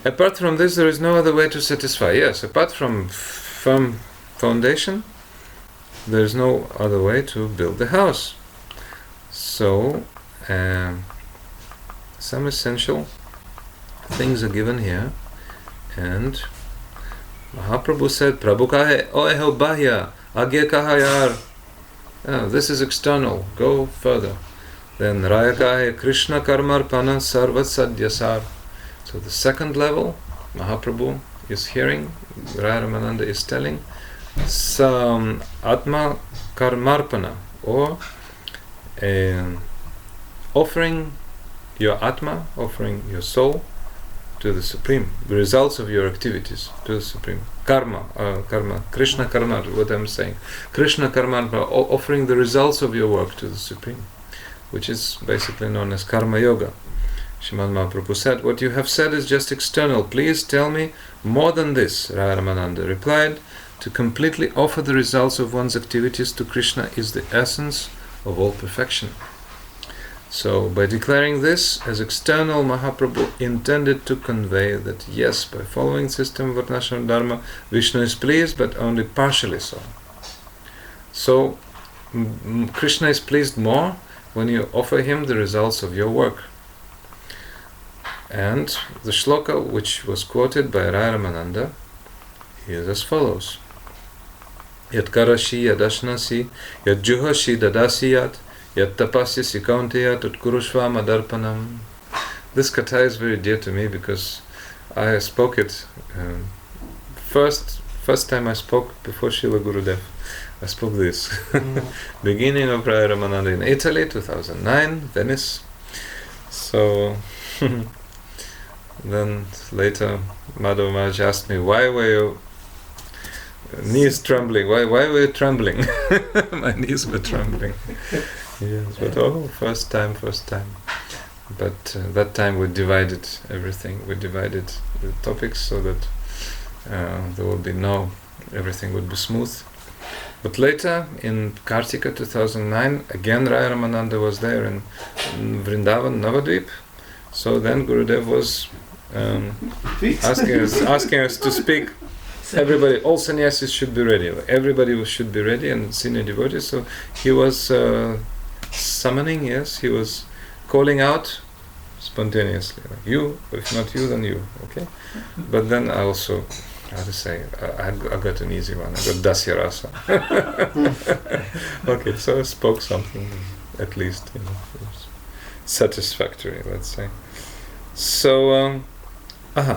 apart from this, there is no other way to satisfy. Yes, apart from firm foundation, there is no other way to build the house. So, some essential things are given here, and Mahaprabhu said, Prabhu kahe oeho bahya, agye kahayar. This is external, go further. Then Raya kahe Krishna karmarpana sarvat sadyasar. So the second level, Mahaprabhu is hearing, Raya-ramananda is telling, some Atma karmarpana, or offering your Atma, offering your soul to the Supreme, the results of your activities to the Supreme. Karma, Krishna karma, what I'm saying. Krishna karma, offering the results of your work to the Supreme, which is basically known as karma yoga. Srimad Mahaprabhu said, what you have said is just external. Please tell me more than this. Raya-ramananda replied, to completely offer the results of one's activities to Krishna is the essence of all perfection. So, by declaring this as external, Mahaprabhu intended to convey that yes, by following system of Varnashram Dharma, Vishnu is pleased, but only partially so. So, Krishna is pleased more when you offer him the results of your work. And the shloka which was quoted by Raya-ramananda is as follows. Yat karashi yadashnasi yat juhashi dadasi yat yat tapasya sikaunteya tut kurushva madarpanam. This katha is very dear to me because I spoke it first time I spoke before Srila Gurudev. I spoke this. Beginning of Raya-ramananda in Italy, 2009, Venice. So then later Madhava Maharaj asked me, why were your knees trembling? Why were you trembling? My knees were trembling. Yes, but first time. But that time we divided everything. We divided the topics so that there would be everything would be smooth. But later, in Kartika 2009, again Raya-ramananda was there in Vrindavan, Navadvip. So then Gurudev was asking us to speak. Everybody, all sannyasis should be ready. Everybody should be ready, and senior devotees. So he was summoning. Yes, he was calling out spontaneously. Like, you, if not you, then you. Okay. But then I also, how to say, I got an easy one. I got Dasya Rasa. Okay, so I spoke something, at least, it was satisfactory, let's say. So,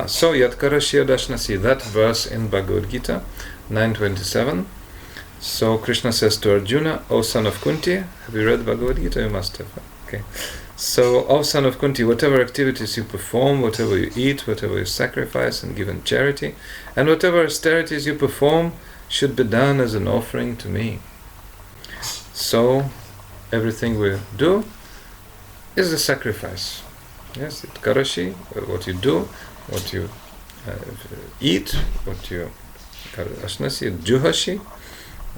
so Yat Karashya Dashnasi, that verse in Bhagavad Gita, 9:27. So Krishna says to Arjuna, O son of Kunti, have you read Bhagavad Gita? You must have. Okay. So, O son of Kunti, whatever activities you perform, whatever you eat, whatever you sacrifice and give in charity, and whatever austerities you perform should be done as an offering to me. So, everything we do is a sacrifice. Yes, it karashi, what you do, what you eat, what you ashnasi, juhashi,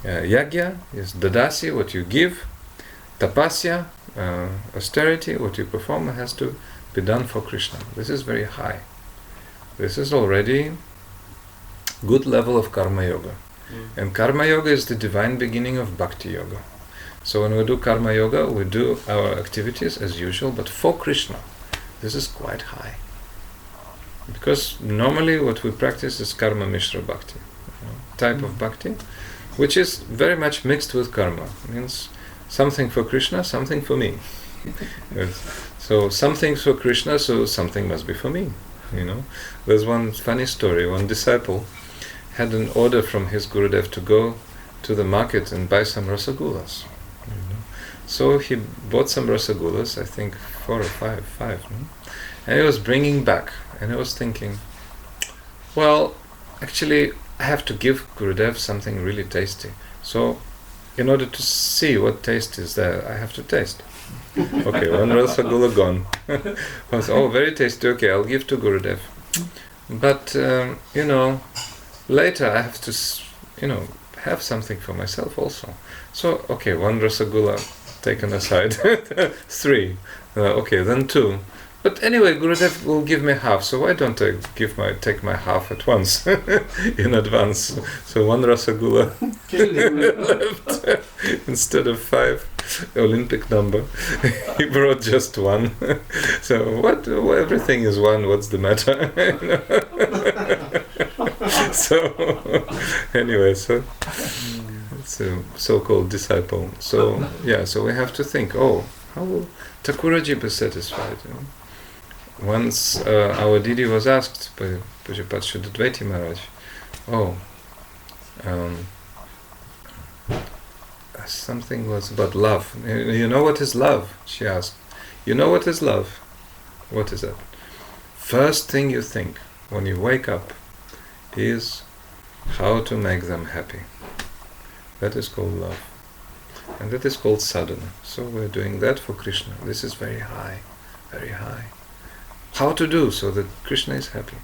yagya is dadasi, what you give, tapasya, austerity, what you perform has to be done for Krishna. This is very high. This is already good level of karma yoga. And karma yoga is the divine beginning of bhakti yoga. So when we do karma yoga, we do our activities as usual, but for Krishna. This is quite high. Because normally what we practice is karma mishra bhakti, type of bhakti, which is very much mixed with karma. Means something for Krishna, something for me. So something for Krishna, so something must be for me. There's one funny story. One disciple had an order from his Gurudev to go to the market and buy some rasagullas. So he bought some rasagullas, I think 4 or 5, and he was bringing back, and he was thinking, well, actually I have to give Gurudev something really tasty. So in order to see what taste is there, I have to taste. Okay, one rasagula gone. I was, oh, very tasty. Okay, I'll give to Gurudev. But later I have to, have something for myself also. So, okay, one rasagula taken aside. 3. Okay, then 2. But anyway, Gurudev will give me half, so why don't I take my half at once, in advance? So 1 rasagula left instead of 5, Olympic number. He brought just 1. So what? Everything is 1. What's the matter? So anyway, so it's a so-called disciple. So so we have to think. Oh, how will Thakuraji be satisfied? Once our Didi was asked by Pujapat Shuddhadvaiti Maharaj, something was about love. You know what is love? She asked. You know what is love? What is that? First thing you think when you wake up is how to make them happy. That is called love. And that is called sadhana. So we're doing that for Krishna. This is very high, very high. How to do so that Krishna is happy.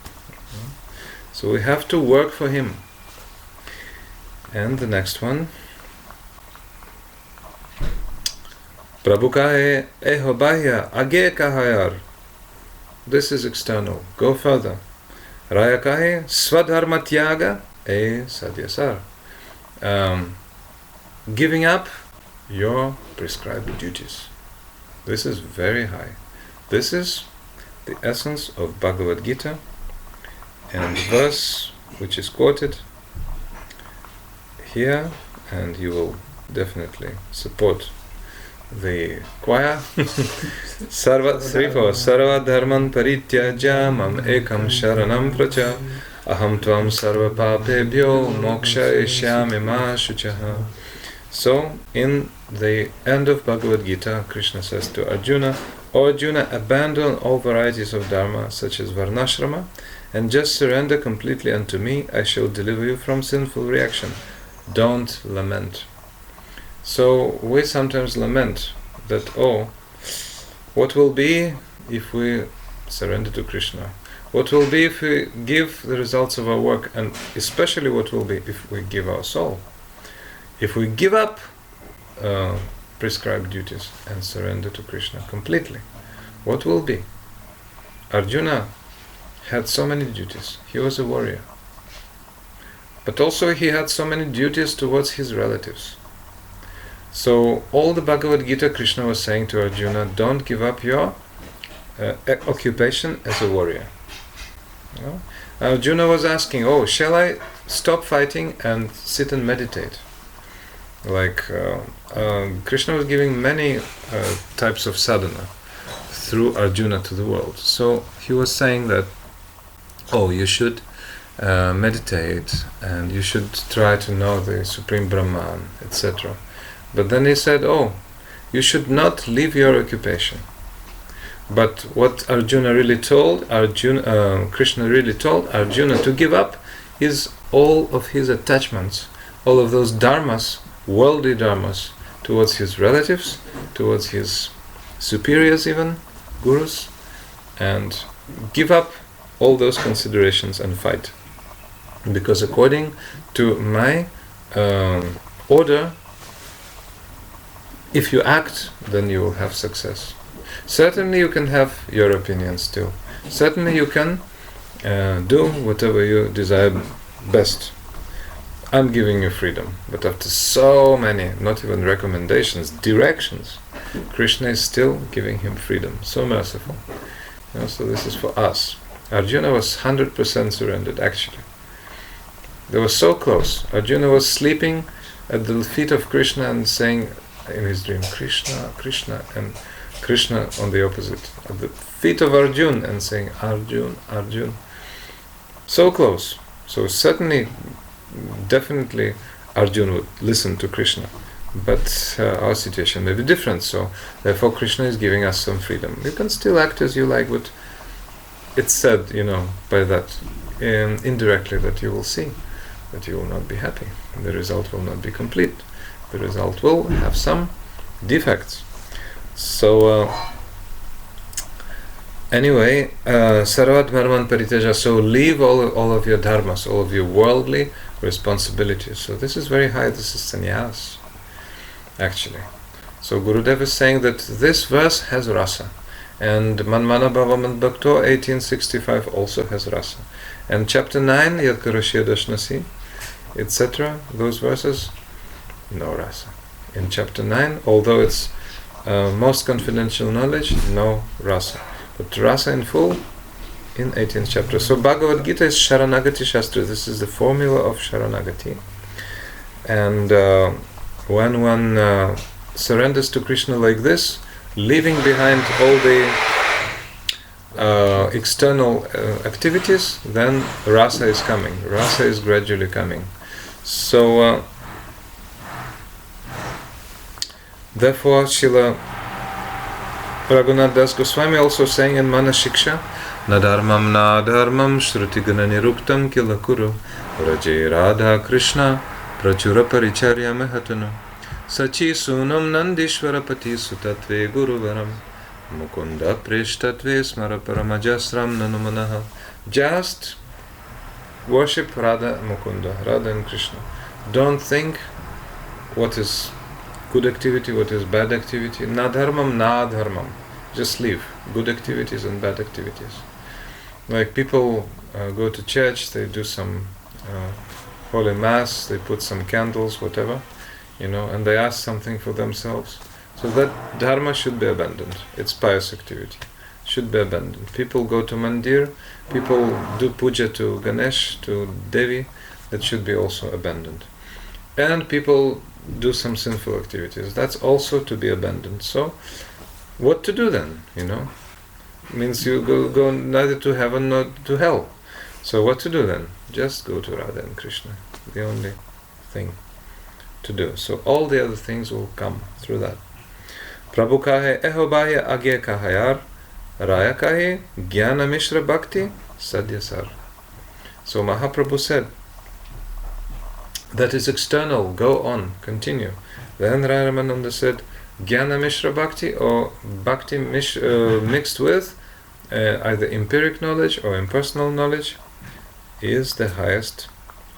So we have to work for him. And the next one. Prabhu kahe eho bahya age kahayar. This is external. Go further. Raya kahe swadharma tyaga e sadhyasar. Giving up your prescribed duties. This is very high. This is the essence of Bhagavad Gita, and the verse which is quoted here, and you will definitely support the choir. Sarva dharman parityaja mam ekam sharanam pracha aham tvam sarva papebhyo mokshayishyami ma shuchaha. So, in the end of Bhagavad Gita, Krishna says to Arjuna, O Arjuna, abandon all varieties of dharma, such as varnashrama, and just surrender completely unto me. I shall deliver you from sinful reaction. Don't lament. So, we sometimes lament that, what will be if we surrender to Krishna? What will be if we give the results of our work, and especially what will be if we give our soul? If we give up prescribed duties and surrender to Krishna completely, what will be? Arjuna had so many duties. He was a warrior. But also he had so many duties towards his relatives. So all the Bhagavad Gita, Krishna was saying to Arjuna, don't give up your occupation as a warrior. Arjuna was asking, shall I stop fighting and sit and meditate? Krishna was giving many types of sadhana through Arjuna to the world. So he was saying that, you should meditate and you should try to know the Supreme Brahman, etc. But then he said, you should not leave your occupation. But what Arjuna really told, Krishna really told Arjuna to give up is all of his attachments, all of those dharmas, worldly dharmas, towards his relatives, towards his superiors even, gurus, and give up all those considerations and fight. Because according to my order, if you act, then you will have success. Certainly you can have your opinion still. Certainly you can do whatever you desire best. I'm giving you freedom. But after so many, not even recommendations, directions, Krishna is still giving him freedom. So merciful. So this is for us. Arjuna was 100% surrendered, actually. They were so close. Arjuna was sleeping at the feet of Krishna and saying in his dream, Krishna, Krishna, and Krishna on the opposite, at the feet of Arjuna, and saying, Arjun, Arjun. So close. So certainly, definitely Arjuna would listen to Krishna. But our situation may be different, so therefore Krishna is giving us some freedom. You can still act as you like, but it's said, by that, indirectly, that you will see that you will not be happy. The result will not be complete. the result will have some defects. So anyway, sarvat dharman pariteja, so leave all of your dharmas, all of your worldly responsibilities. So this is very high, this is sannyas, actually. So Gurudev is saying that this verse has rasa, and Manmana Bhavaman Bhakto 1865 also has rasa, and chapter 9 Yad Karashya Dashnasi, etc., those verses, no rasa. In chapter 9, although it's most confidential knowledge, no rasa, but rasa in full in 18th chapter. So Bhagavad Gita is Sharanagati Shastra. This is the formula of Sharanagati, and when one surrenders to Krishna like this, leaving behind all the external activities, then rasa is coming. Rasa is gradually coming. So therefore Srila Raghunath Das Goswami also saying in Mana Shiksha, Nadharmam nadharmam shruti gana niruktam kila kuru raje radha krishna prachura paricharya mehatanu sachi sunam nandishvara pati sutatve guruvaram mukunda preshtatve smara paramajasram nanumanaha. Just worship Radha Mukunda, Radha and Krishna. Don't think what is good activity, what is bad activity. Nadharmam, nadharmam. Just leave good activities and bad activities. Like people go to church, they do some holy mass, they put some candles, whatever, and they ask something for themselves. So that dharma should be abandoned. It's pious activity. Should be abandoned. People go to mandir, people do puja to Ganesh, to Devi, that should be also abandoned. And people do some sinful activities. That's also to be abandoned. So, what to do then? Means you go neither to heaven nor to hell. So what to do then? Just go to Radha and Krishna. The only thing to do. So all the other things will come through that. Prabhu kahe eho bahya agya kahayar, Raya kahe jnana mishra bhakti sadhyasar. So Mahaprabhu said, that is external, go on, continue. Then Raya-ramananda said, Jnana Mishra Bhakti, or Bhakti mixed with either empiric knowledge or impersonal knowledge, is the highest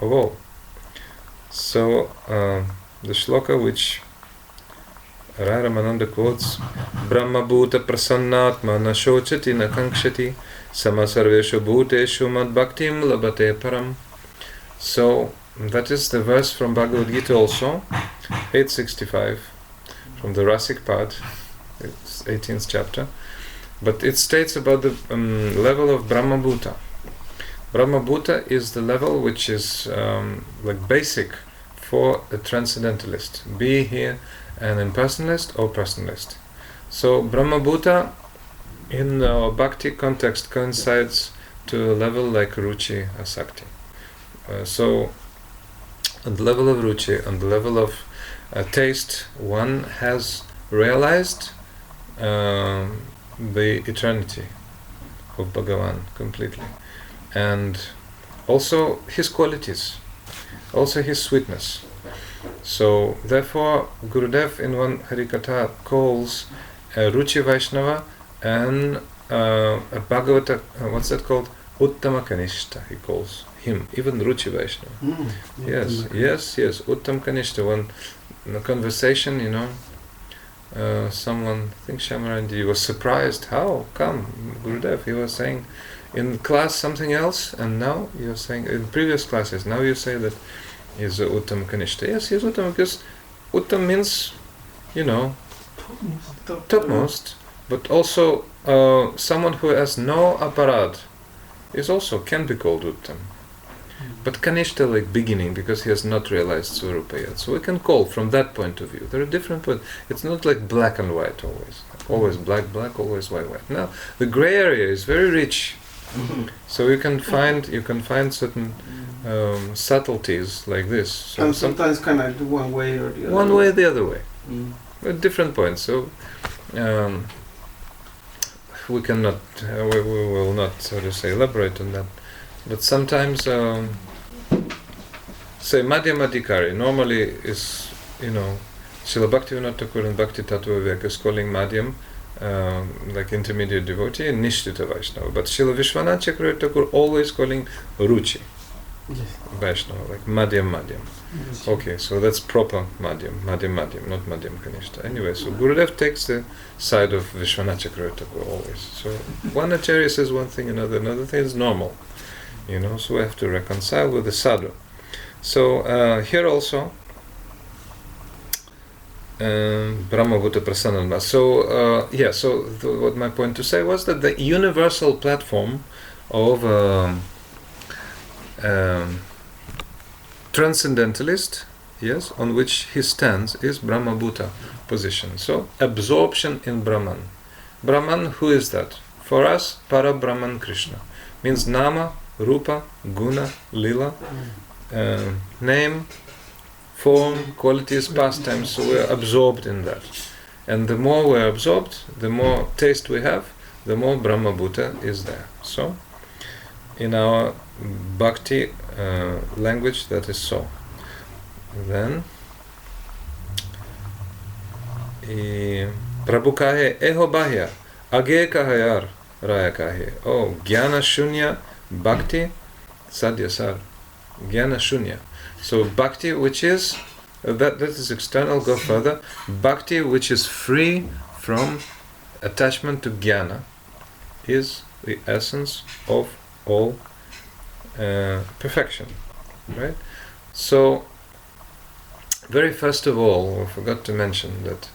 of all. So the shloka which Raya-ramananda quotes, Brahma bhuta prasannatma na shochati na kankshati sama sarveshu bhuteshu mad bhaktim labate param. So that is the verse from Bhagavad Gita also, 865, from the Rasic part, it's 18th chapter. But it states about the level of Brahma Bhuta. Brahma Bhuta is the level which is like basic for a transcendentalist, be he an impersonalist or personalist. So Brahma Bhuta in Bhakti context coincides to a level like Ruchi Asakti. So on the level of Ruchi, on the level of taste, one has realized the eternity of Bhagavan completely, and also his qualities, also his sweetness. So therefore Gurudev in one Harikatha calls a Ruchi Vaishnava and a Bhagavata, what's that called? Uttama Kanishta, he calls him, even Ruchi Vaishnava. Yes, Uttam Kanishta. One in a conversation, someone, I think Shamarandi, was surprised. How come, Gurudev? He was saying in class something else, and now you're saying in previous classes. Now you say that he's Uttam Kanishta. Yes, he's Uttam because Uttam means, topmost, but also someone who has no aparad is also can be called Uttam. But Kanishta like beginning, because he has not realized Swarupa yet. So we can call from that point of view. There are different points. It's not like black and white always. Always black, always white. Now the gray area is very rich. So you can find certain subtleties like this. So and sometimes kind of one way or the other. One way or the other way. At different points. So we cannot, we will not, so to say, elaborate on that. But sometimes, say Madhyamadikari normally is Srila Bhaktivinoda Thakur and Bhakti Tattva Viveka is calling Madhyam, like intermediate devotee, and Nishtita Vaishnava. But Srila Vishwanath Chakravarti Thakur always calling Ruchi. Yes. Vaishnava, like Madhyam. Yes. Okay, so that's proper Madhyam, not Madhyam Kanishta. Anyway, so Gurudev takes the side of Vishwanath Chakravarti Thakur always. So one Acharya says one thing, another thing is normal. So we have to reconcile with the sadhu. So here also, Brahmabhuta Prasanna. So what my point to say was that the universal platform of transcendentalist, yes, on which he stands is Brahmabhuta position. So absorption in Brahman. Brahman, who is that? For us, Para Brahman Krishna. Means Nama, Rupa, Guna, Lila, name, form, qualities, pastimes. So we're absorbed in that. And the more we're absorbed, the more taste we have, the more Brahmabhuta is there. So in our bhakti language, that is so. Then Prabhu kahe eho bahya age kahayar raya kahe. Oh, jnana shunya bhakti sadhya sar. Jnana shunya. So bhakti, which is that is external. Go further. Bhakti, which is free from attachment to jnana, is the essence of all perfection, right? So, very first of all, I forgot to mention that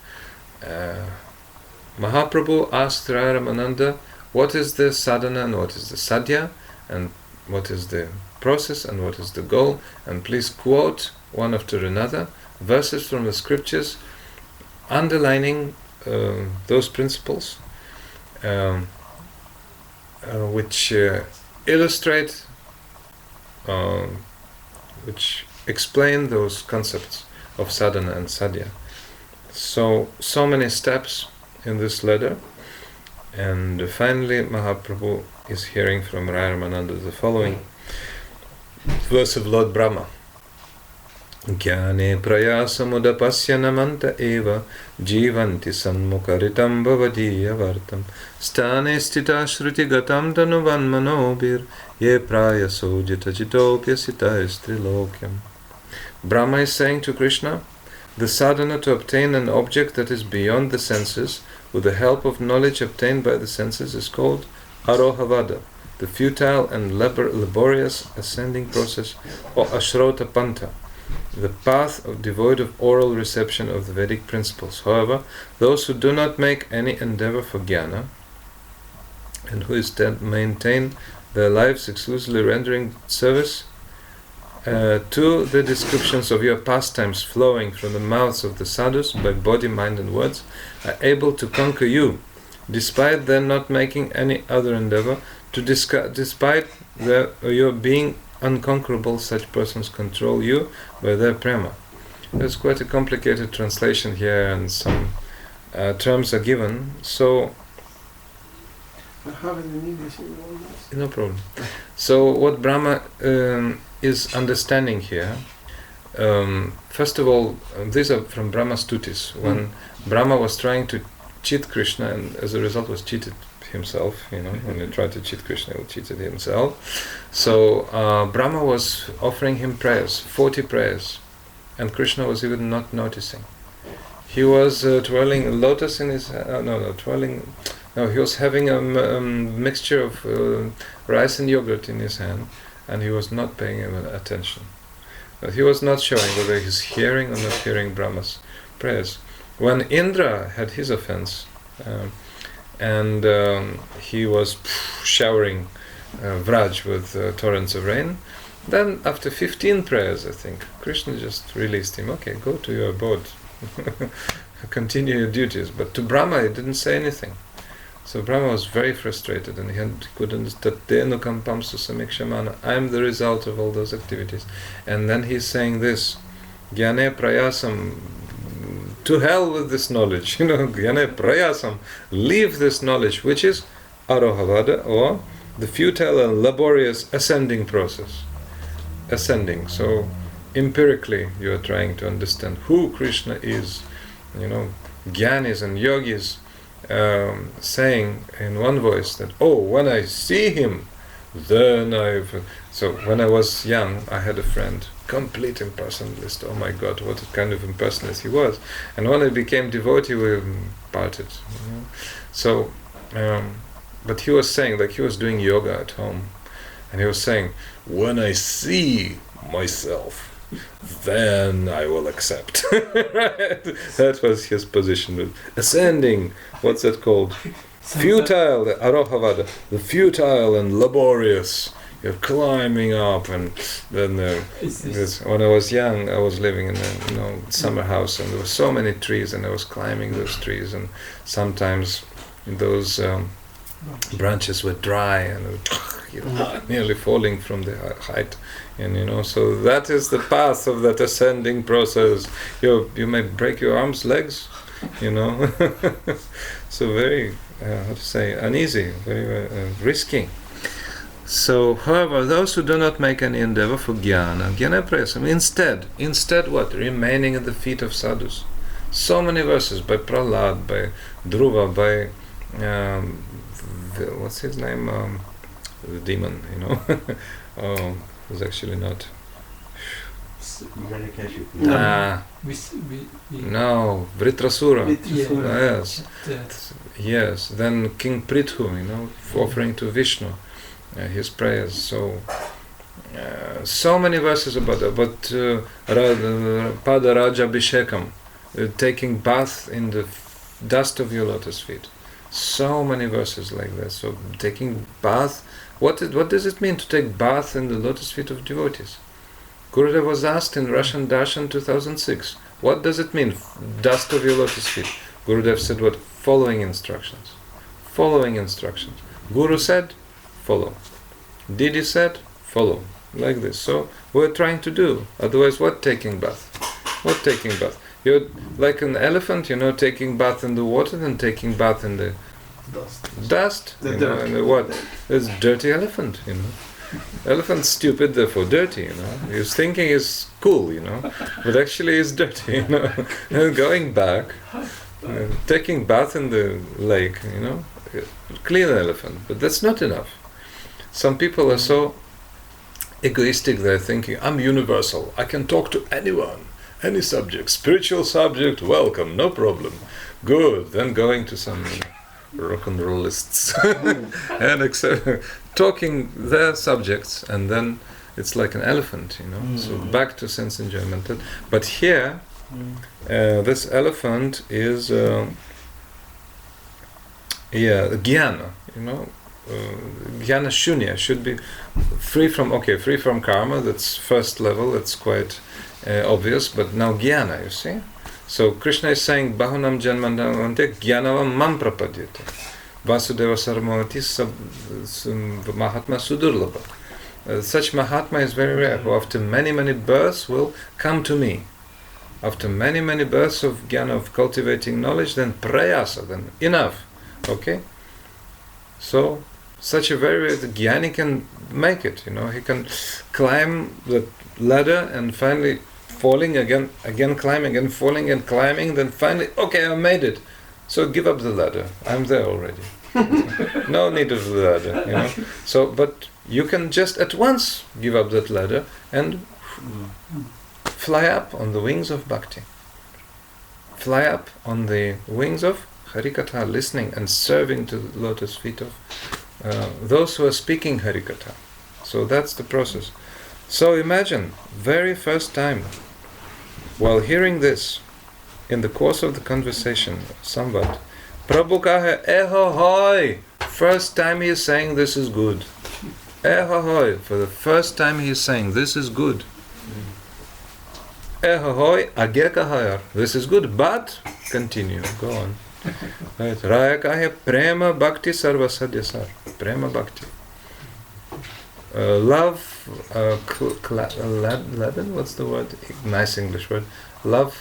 Mahaprabhu asked Raya-ramananda, what is the sadhana and what is the sadhya, and what is the process and what is the goal, and please quote one after another verses from the scriptures underlining those principles which illustrate, which explain those concepts of sadhana and sadhya. So many steps in this letter, and finally Mahaprabhu is hearing from Raya-ramananda the following verse of Lord Brahma. Jnane prayasamudapasya namanta eva jivanti sanmukaritam bhavadiya vartam stane stita shruti gatam tanuvan manobir ye prayaso jitachitopya sita estrilokyam. Brahma is saying to Krishna, the sadhana to obtain an object that is beyond the senses with the help of knowledge obtained by the senses is called arohavada, the futile and laborious ascending process, or ashrota panta, the path of devoid of oral reception of the Vedic principles. However, those who do not make any endeavor for jnana, and who instead maintain their lives exclusively rendering service to the descriptions of your pastimes flowing from the mouths of the sadhus by body, mind and words, are able to conquer you, despite their not making any other endeavor, despite your being unconquerable. Such persons control you by their prema. There's quite a complicated translation here, and some terms are given. So I have it in English. no problem. So what Brahma is understanding here, first of all, these are from Brahma's Stutis, when Brahma was trying to cheat Krishna and as a result was cheated himself, when he tried to cheat Krishna, he cheated himself. So Brahma was offering him prayers, 40 prayers, and Krishna was even not noticing. He was twirling a lotus in his he was having a mixture of rice and yogurt in his hand, and he was not paying him attention. But he was not showing whether he's hearing or not hearing Brahma's prayers. When Indra had his offense, and he was showering Vraj with torrents of rain, then after 15 prayers, I think, Krishna just released him. Okay, go to your abode, continue your duties. But to Brahma, he didn't say anything. So Brahma was very frustrated, and he could understand, I am the result of all those activities. And then he's saying this, Jnane prayasam, to hell with this knowledge, Jnane prayasam, leave this knowledge, which is arohavada, or the futile and laborious ascending process. Ascending. So empirically you are trying to understand who Krishna is, Gyanis and yogis saying in one voice that, oh, when I see him, then So when I was young, I had a friend, complete impersonalist. Oh my God, what kind of impersonalist he was! And when I became devotee, we parted. So, but he was saying, like he was doing yoga at home, and he was saying, when I see myself, then I will accept. Right? That was his position. Ascending, what's that called? Futile, the Arohavada, the futile and laborious. You're climbing up, and then when I was young, I was living in a summer house, and there were so many trees, and I was climbing those trees, and sometimes those branches were dry and nearly falling from the height, and so that is the path of that ascending process. You may break your arms, legs, so very uneasy, very risky. So, however, those who do not make any endeavor for jnana prayasam, instead what? Remaining at the feet of sadhus. So many verses by Prahlad, by Dhruva, by what's his name? The demon, who's actually not. No, Vritrasura. Yes. Then King Prithu, offering to Vishnu his prayers. So many verses about that. But Pada Raja Abhishekam, taking bath in the dust of your lotus feet. So many verses like that. So taking bath. What does it mean to take bath in the lotus feet of devotees? Gurudev was asked in Russian Darshan 2006, what does it mean, dust of your lotus feet? Gurudev said what? Following instructions. Following instructions. Guru said, follow. Didi said, follow. Like this. So we're trying to do. Otherwise, what taking bath? What taking bath? You're like an elephant, taking bath in the water and taking bath in the dust. And what? It's dirty elephant, Elephant's stupid, therefore dirty, He's thinking he's cool, but actually he's dirty, And going back, taking bath in the lake, clean elephant, but that's not enough. Some people are so egoistic, they're thinking, I'm universal, I can talk to anyone, any subject, spiritual subject, welcome, no problem. Good, then going to some rock and rollists and talking their subjects, and then it's like an elephant, so back to sense enjoyment. But here, this elephant is jnana, jnana shunya, should be free from karma. That's first level, that's quite obvious, but now jnana, you see. So Krishna is saying, Bahunam Janmandamante Jnanavam Mam Prapadyate. Vasudeva Sarmavati Mahatma Sudurlabha. Such Mahatma is very rare, who after many, many births will come to me. After many, many births of jnana, of cultivating knowledge, then prayasa, then enough. Okay? So, such a very rare, the jnani can make it, he can climb the ladder and finally falling again climbing and falling and climbing, then finally, okay, I made it. So give up the ladder. I'm there already. No need of the ladder, So, but you can just at once give up that ladder and fly up on the wings of bhakti. Fly up on the wings of Harikatha, listening and serving to the lotus feet of those who are speaking Harikatha. So that's the process. So imagine, very first time, while hearing this, in the course of the conversation, samvad, Prabhu kahe, eho hoi, first time he is saying this is good. Eho hoi, for the first time he is saying this is good. Eho hoi, agya kahayar, this is good, but, continue, go on. Right. Raya kahe, prema bhakti sarva sadhyasar, prema bhakti. Love, laden, what's the word? Nice English word. Love,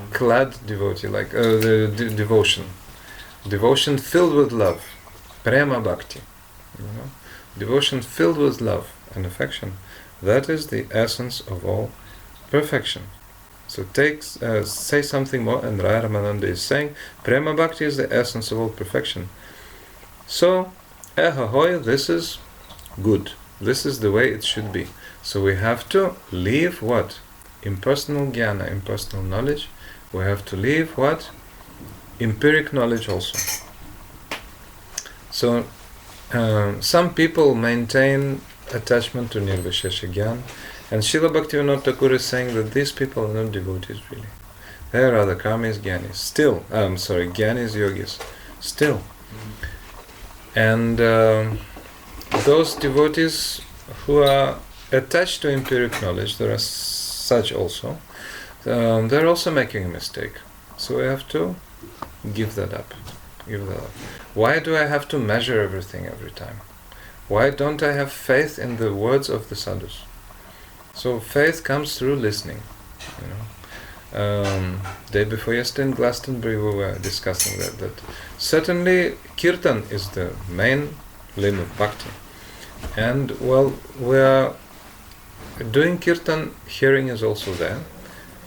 clad devotee, like devotion. Devotion filled with love. Prema bhakti. Devotion filled with love and affection. That is the essence of all perfection. So say something more, and Raya-ramananda is saying, Prema Bhakti is the essence of all perfection. So, ahoy, this is good. This is the way it should be. So we have to leave what? Impersonal jnana, impersonal knowledge. We have to leave what? Empiric knowledge also. So, some people maintain attachment to Nirvishesha Gyan, and Srila Bhaktivinoda Thakur is saying that these people are not devotees really. They are the karmis, jnanis. Still, jnanis, yogis. Still. And those devotees who are attached to empiric knowledge, there are such also, they're also making a mistake. So we have to give that up. Why do I have to measure everything every time? Why don't I have faith in the words of the sadhus? So faith comes through listening. Day before yesterday in Glastonbury we were discussing that certainly kirtan is the main limb of bhakti. And well, we are doing kirtan, hearing is also there,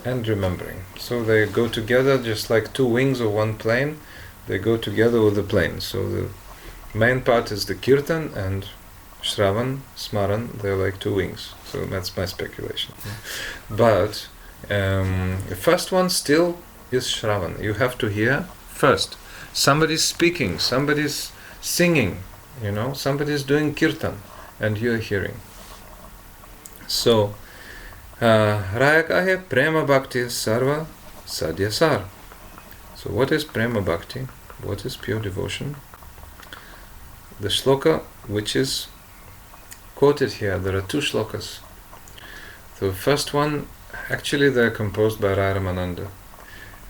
and remembering. So they go together just like two wings of one plane. They go together with the plane. So the main part is the kirtan, and Shravan, Smaran, they're like two wings. So that's my speculation. But the first one still is Shravan. You have to hear first. Somebody's speaking, somebody's singing, somebody's doing kirtan, and you're hearing. So, Raya kahe prema bhakti sarva sadhyasar. So what is prema bhakti? What is pure devotion? The shloka which is quoted here, there are two shlokas. The first one, actually they're composed by Raya-ramananda,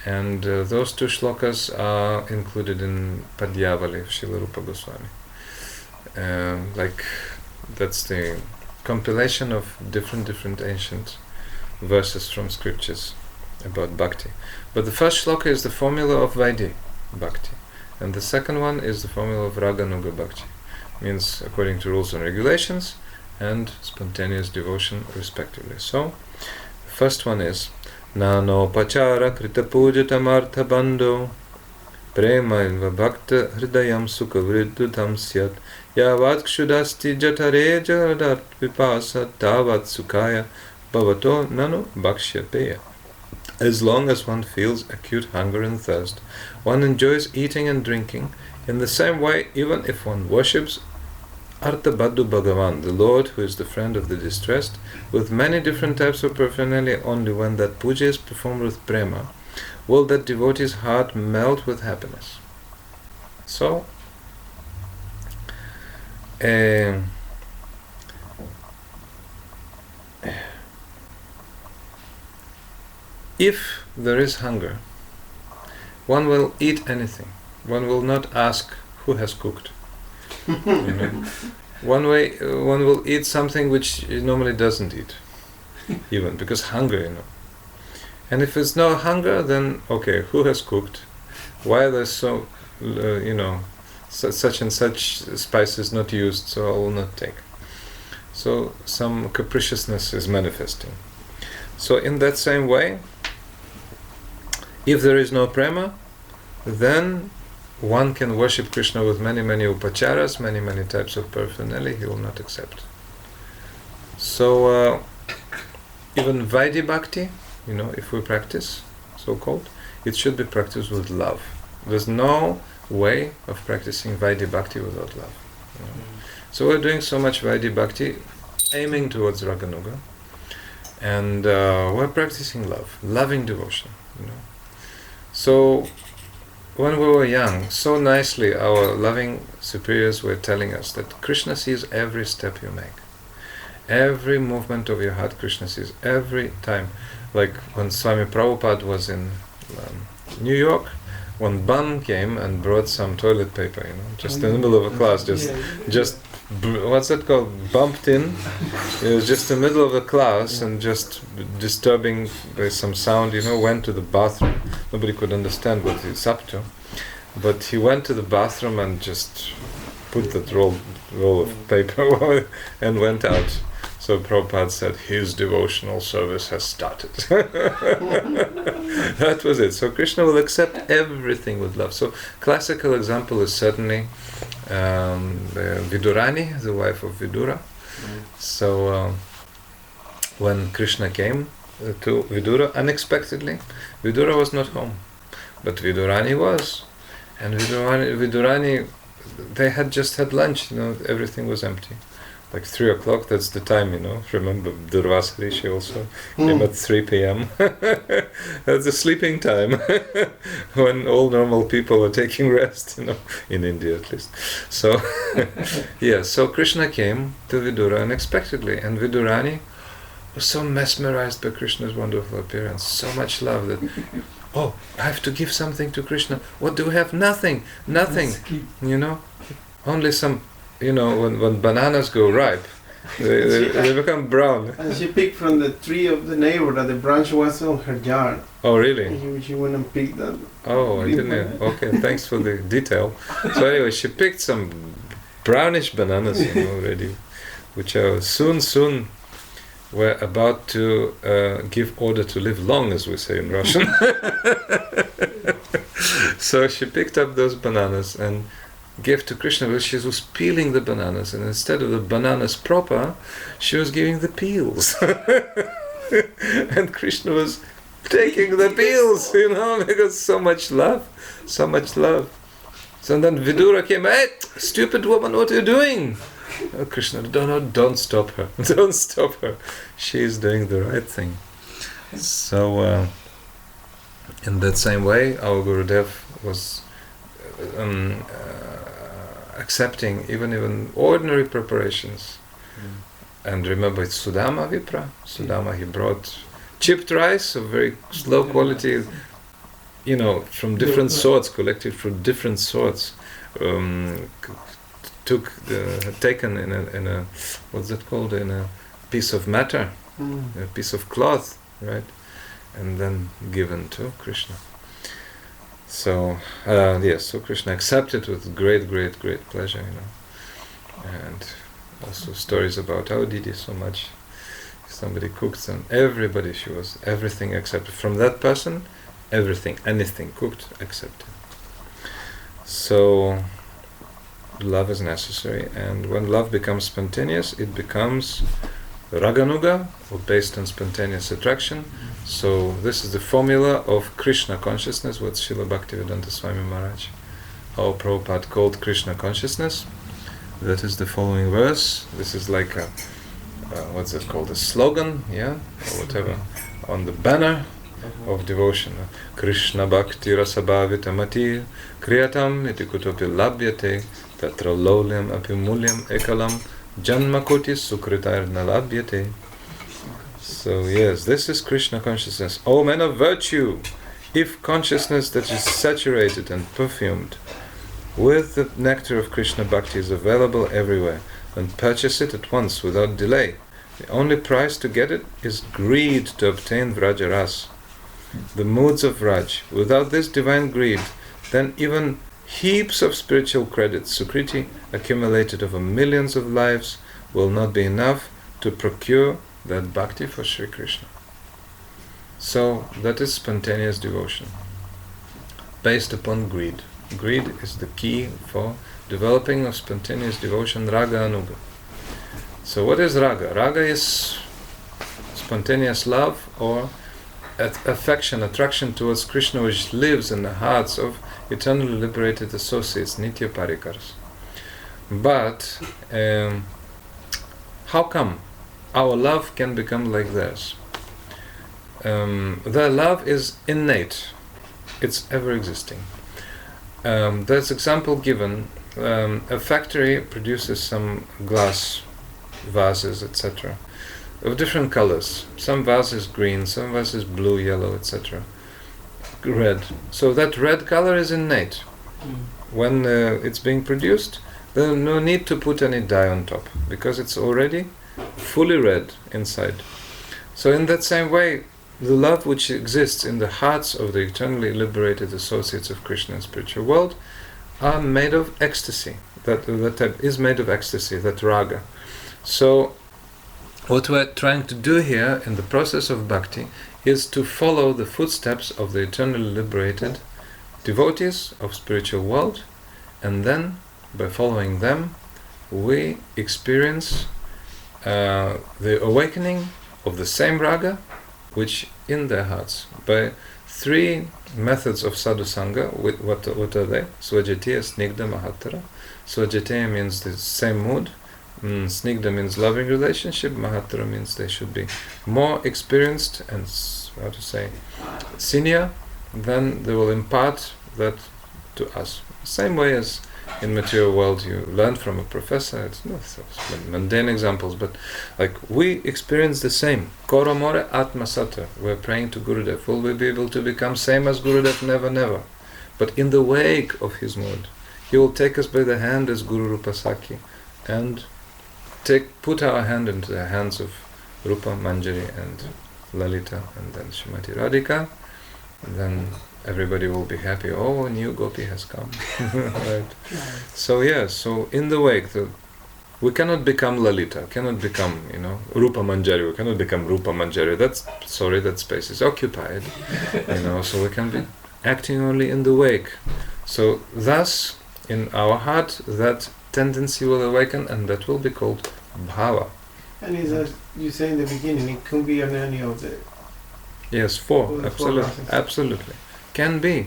and those two shlokas are included in Padyavali of Srila Rupa Goswami. That's the compilation of different ancient verses from scriptures about bhakti. But the first shloka is the formula of Vaidhi bhakti, and the second one is the formula of Raganuga bhakti, means according to rules and regulations and spontaneous devotion respectively. So the first one is Nano pachara krita pujatam artha bandho prema ilva bhakta hridayam sukha vriddhutam syat yavat kshudasti jatare jadat vipasa tavat sukhaya bhavato nanu bhakshyate. As long as one feels acute hunger and thirst, one enjoys eating and drinking. In the same way, even if one worships Artha Badhu Bhagavan, the Lord who is the friend of the distressed, with many different types of paraphernalia, only when that puja is performed with prema, will that devotee's heart melt with happiness. So, if there is hunger, one will eat anything. One will not ask who has cooked. One will eat something which he normally doesn't eat, even because hunger, And if it's no hunger, then okay, who has cooked? Why there's so, such and such spices not used, so I will not take. So some capriciousness is manifesting. So in that same way, if there is no prema, then one can worship Krishna with many upacharas, many types of paraphernalia, he will not accept. So even Vaidhi Bhakti, if we practice, so-called, it should be practiced with love. There's no way of practicing Vaidhi Bhakti without love. So we're doing so much Vaidhi Bhakti, aiming towards Raganuga, and we're practicing love, loving devotion. So when we were young, so nicely our loving superiors were telling us that Krishna sees every step you make. Every movement of your heart, Krishna sees every time. Like when Swami Prabhupada was in New York, one bum came and brought some toilet paper, just in the middle of a class, what's that called? Bumped in. It was just in the middle of the class and just disturbing by some sound, went to the bathroom. Nobody could understand what he's up to. But he went to the bathroom and just put that roll of paper and went out. So Prabhupada said his devotional service has started. That was it. So Krishna will accept everything with love. So classical example is certainly Vidurani, the wife of Vidura. So when Krishna came to Vidura unexpectedly, Vidura was not home, but Vidurani was. And Vidurani, they had just had lunch, everything was empty. Like 3 o'clock, that's the time, Remember, Durvasa Rishi also came at 3 p.m. That's the sleeping time, when all normal people are taking rest, in India at least. So, so Krishna came to Vidura unexpectedly, and Vidurani was so mesmerized by Krishna's wonderful appearance, so much love that, I have to give something to Krishna. What do we have? Nothing, only some. When bananas go ripe, they become brown. And she picked from the tree of the neighbor that the branch was on her yard. Oh, really? And she went and picked that. Oh, I didn't know. Okay, thanks for the detail. So anyway, she picked some brownish bananas, already, which are soon were about to give order to live long, as we say in Russian. So she picked up those bananas and gave to Krishna, but she was peeling the bananas, and instead of the bananas proper, she was giving the peels. And Krishna was taking the peels, because so much love. So then Vidura came, "Hey, stupid woman, what are you doing?" Oh, Krishna, don't stop her. Don't stop her. She is doing the right thing. So, in that same way, our Gurudev was accepting even ordinary preparations. And remember, it's Sudama Vipra. Sudama, he brought chipped rice of very low quality, from different sorts, collected from different sorts. Taken in a what's that called? In a piece of matter, a piece of cloth, right? And then given to Krishna. So, so Krishna accepted with great pleasure, And also stories about how did he so much. Somebody cooked and everything accepted. From that person, anything cooked, accepted. So, love is necessary, and when love becomes spontaneous, it becomes raganuga, or based on spontaneous attraction. So this is the formula of Krishna consciousness, what Srila Bhaktivedanta Swami Maharaj, our Prabhupada called Krishna consciousness. That is the following verse. This is like a, what's it called, a slogan, or whatever, on the banner of devotion. Krishna Bhakti Rasabhavita Mati Kriyatam iti kutopi labhyate tatra lowlyam apimulyam ekalam janmakoti sukritar nalabhyate. So yes, this is Krishna consciousness. O men of virtue, if consciousness that is saturated and perfumed with the nectar of Krishna Bhakti is available everywhere, then purchase it at once without delay. The only price to get it is greed to obtain Vrajaras, the moods of Vraj. Without this divine greed, then even heaps of spiritual credits, Sukriti, accumulated over millions of lives, will not be enough to procure that bhakti for Sri Krishna. So that is spontaneous devotion, based upon greed. Greed is the key for developing of spontaneous devotion, raga anuga. So what is raga? Raga is spontaneous love or affection, attraction towards Krishna, which lives in the hearts of eternally liberated associates, nitya parikars. But how come our love can become like theirs? Their love is innate. It's ever existing. There's example given. A factory produces some glass vases, etc., of different colors. Some vases green, some vases blue, yellow, etc., red. So that red color is innate. When it's being produced, there's no need to put any dye on top, because it's already fully red inside. So in that same way, the love which exists in the hearts of the eternally liberated associates of Krishna in spiritual world are made of ecstasy. That type is made of ecstasy, that raga. So what we're trying to do here in the process of bhakti is to follow the footsteps of the eternally liberated devotees of spiritual world, and then by following them we experience the awakening of the same raga which in their hearts by three methods of sadhusanga. What are they? Svajatiya, Snigdha, Mahatara. Svajatiya means the same mood. Snigdha means loving relationship. Mahatara means they should be more experienced and senior. Then they will impart that to us. Same way as in material world you learn from a professor. It's not so mundane examples, but like we experience the same. Koromore Atma Sata. We're praying to Gurudev. Will we be able to become same as Gurudev? Never, never. But in the wake of his mood, he will take us by the hand as Guru Rupa Saki and put our hand into the hands of Rupa, Manjari and Lalita and then Srimati Radhika. And then everybody will be happy. Oh, a new gopi has come. Right. So in the wake, we cannot become Lalita, cannot become, Rupa Manjari. We cannot become Rupa Manjari. That space is occupied. So we can be acting only in the wake. So thus, in our heart, that tendency will awaken, and that will be called bhava. And as you say in the beginning, it can be on any of the... Yes, four. Absolutely. Can be.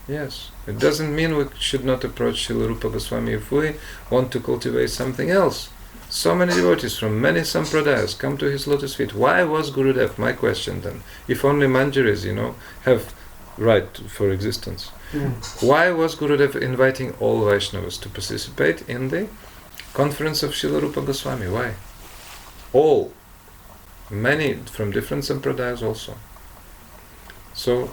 Yes. It doesn't mean we should not approach Srila Rupa Goswami if we want to cultivate something else. So many devotees from many sampradayas come to his lotus feet. Why was Gurudev? My question then. If only Manjaris, have right for existence. Why was Gurudev inviting all Vaishnavas to participate in the conference of Srila Rupa Goswami? Why? All. Many from different sampradayas also. So,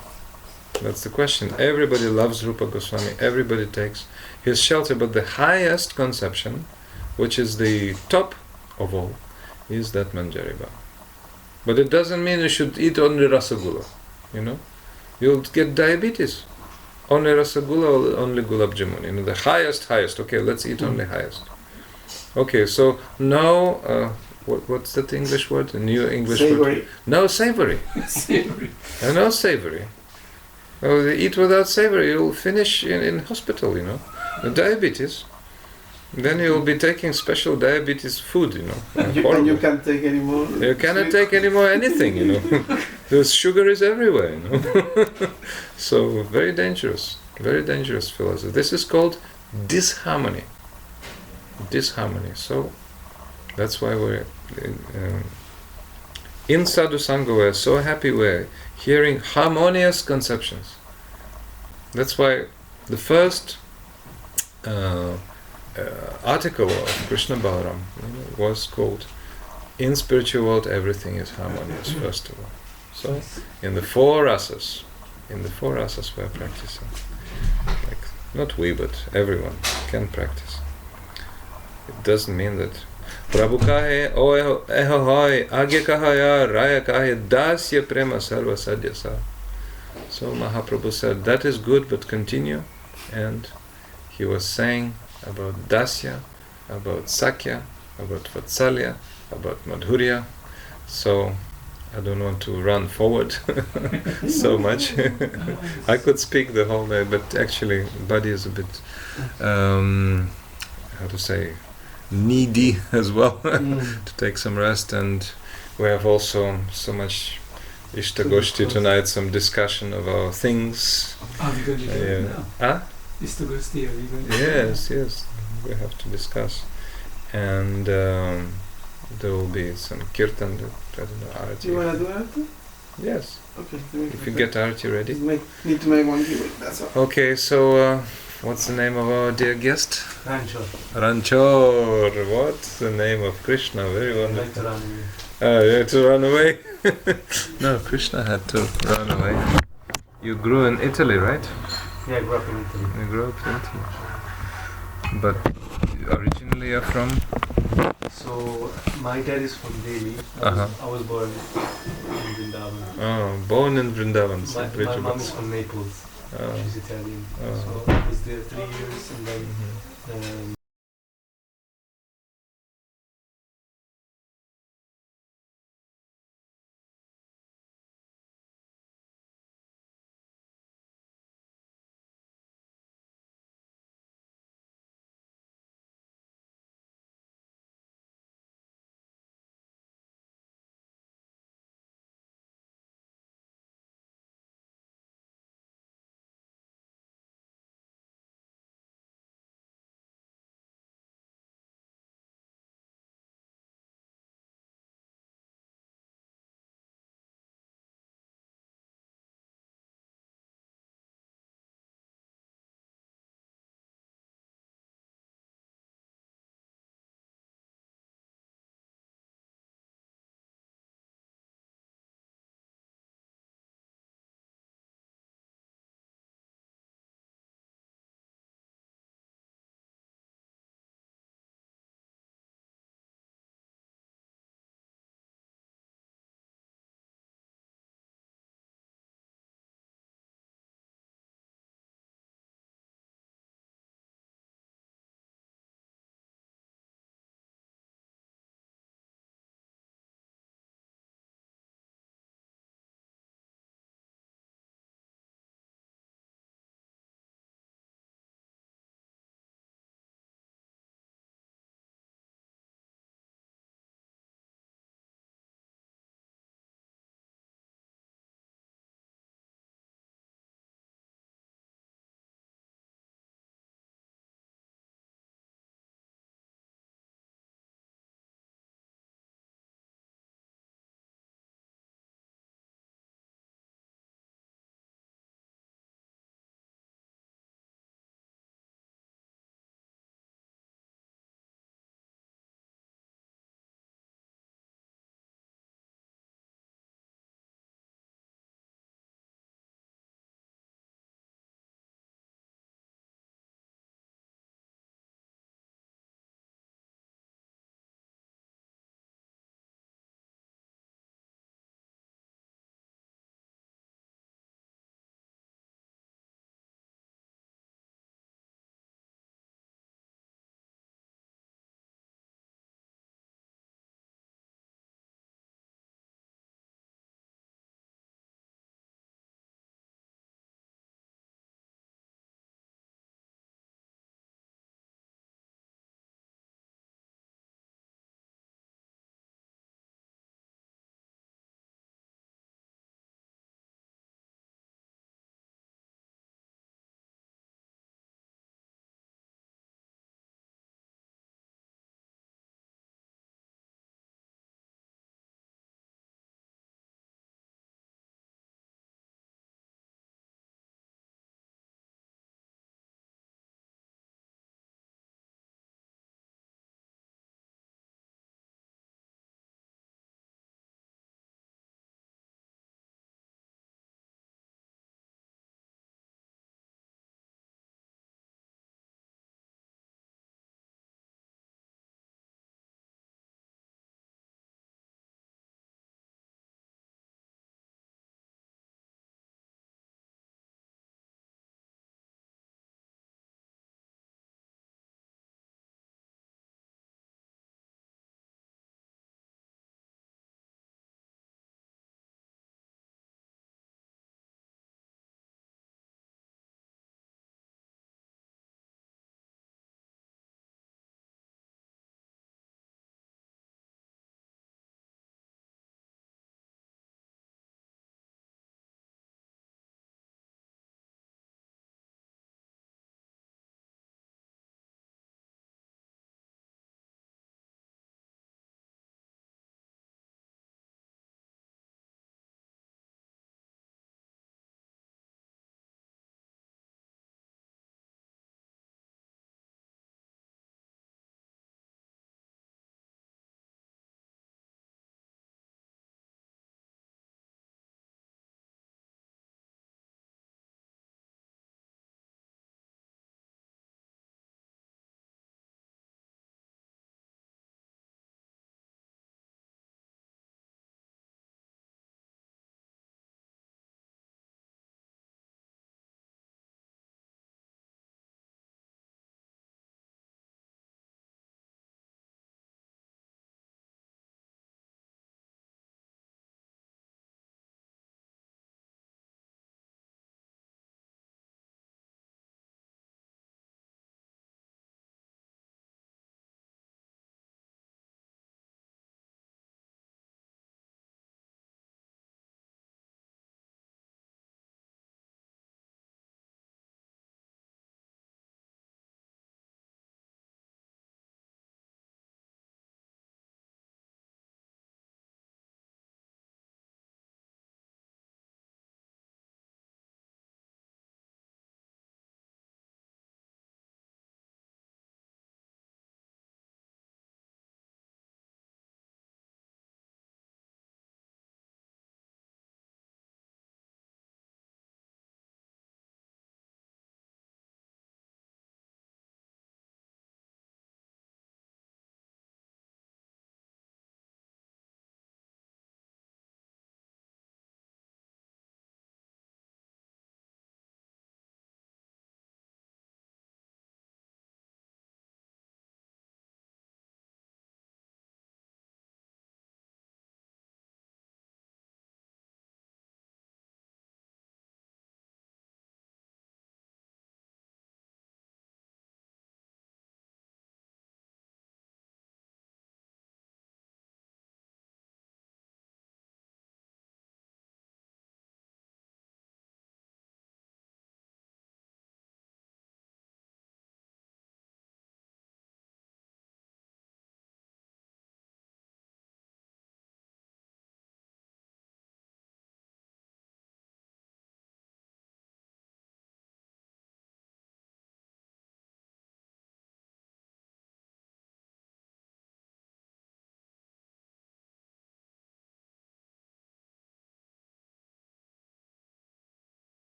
that's the question. Everybody loves Rupa Goswami. Everybody takes his shelter. But the highest conception, which is the top of all, is that Manjari Bhava. But it doesn't mean you should eat only rasagula. You'll get diabetes. Only rasagula or only gulab jamun. The highest. Okay, let's eat only highest. Okay, so no... what's that English word? The new English savory. Word? No, savory. Savory. No savory. Oh, they eat without savory, you'll finish in hospital, The diabetes. Then you'll be taking special diabetes food, And you can't take any more. You cannot take any more anything, The sugar is everywhere, So very dangerous philosophy. This is called disharmony. So that's why we're in Sadhu Sangha. We're so happy we're hearing harmonious conceptions. That's why the first article of Krishna Balaram was called "In Spiritual World Everything is Harmonious." First of all, so in the four rasas we're practicing. Like not we, but everyone can practice. It doesn't mean that Prabhu kahe, eho hoy, agya kahaya, raya kahe, dasya prema sarva sadhya sa. So Mahaprabhu said, that is good, but continue. And he was saying about dasya, about sakya, about vatsalya, about madhurya. So I don't want to run forward so much. I could speak the whole day, but actually body is a bit, needy as well to take some rest, and we have also so much Ishtagoshti tonight, some discussion of our things. Are we going to do it now? Ishtagoshti, are we going to do it? Yes, we have to discuss. And there will be some kirtan, I don't know, arati. You want to do arati? Yes. Okay. If you get arati ready. Need to make one give, that's all. Okay, so what's the name of our dear guest? Ranchor. What's the name of Krishna? Very wonderful. You had to run away. No, Krishna had to run away. You grew in Italy, right? Yeah, I grew up in Italy. You grew up in Italy. But originally you're from? So, my dad is from Delhi. I was born in Vrindavan. Oh, born in Vrindavan. My mom is from Naples. She's Italian. So I was there 3 years, and then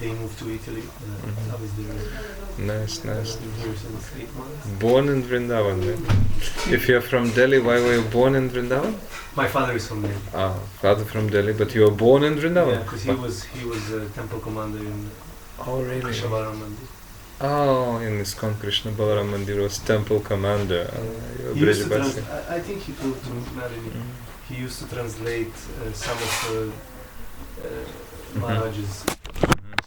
they moved to Italy. I was there. Nice. I've been here since 8 months. Born in Vrindavan, man. If you're from Delhi, why were you born in Vrindavan? My father is from Delhi. Ah, father from Delhi, but you were born in Vrindavan? Yeah, because he was a temple commander in Oh, really? Krishna Balaram. Oh, in ISKCON Krishna Balaram Mandir was temple commander. He used to I think he told to Nalini. He used to translate some of Maharaj's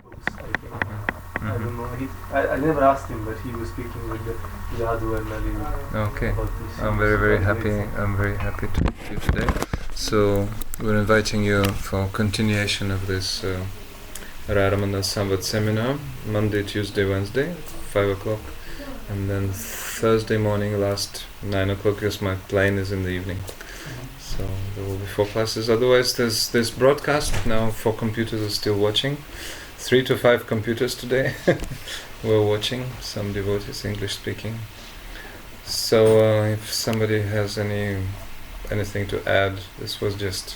books, I think. I don't know. I never asked him, but he was speaking with the Yadu and Nalini. Okay. About this. I'm very happy. I'm very happy to meet you today. So we're inviting you for continuation of this Raya-ramananda-samvad seminar, Monday, Tuesday, Wednesday, 5 o'clock, and then Thursday morning, last 9 o'clock, because my plane is in the evening. So there will be 4 classes. Otherwise, there's this broadcast now. 4 computers are still watching. 3 to 5 computers today were watching. Some devotees, English speaking. So if somebody has anything to add, this was just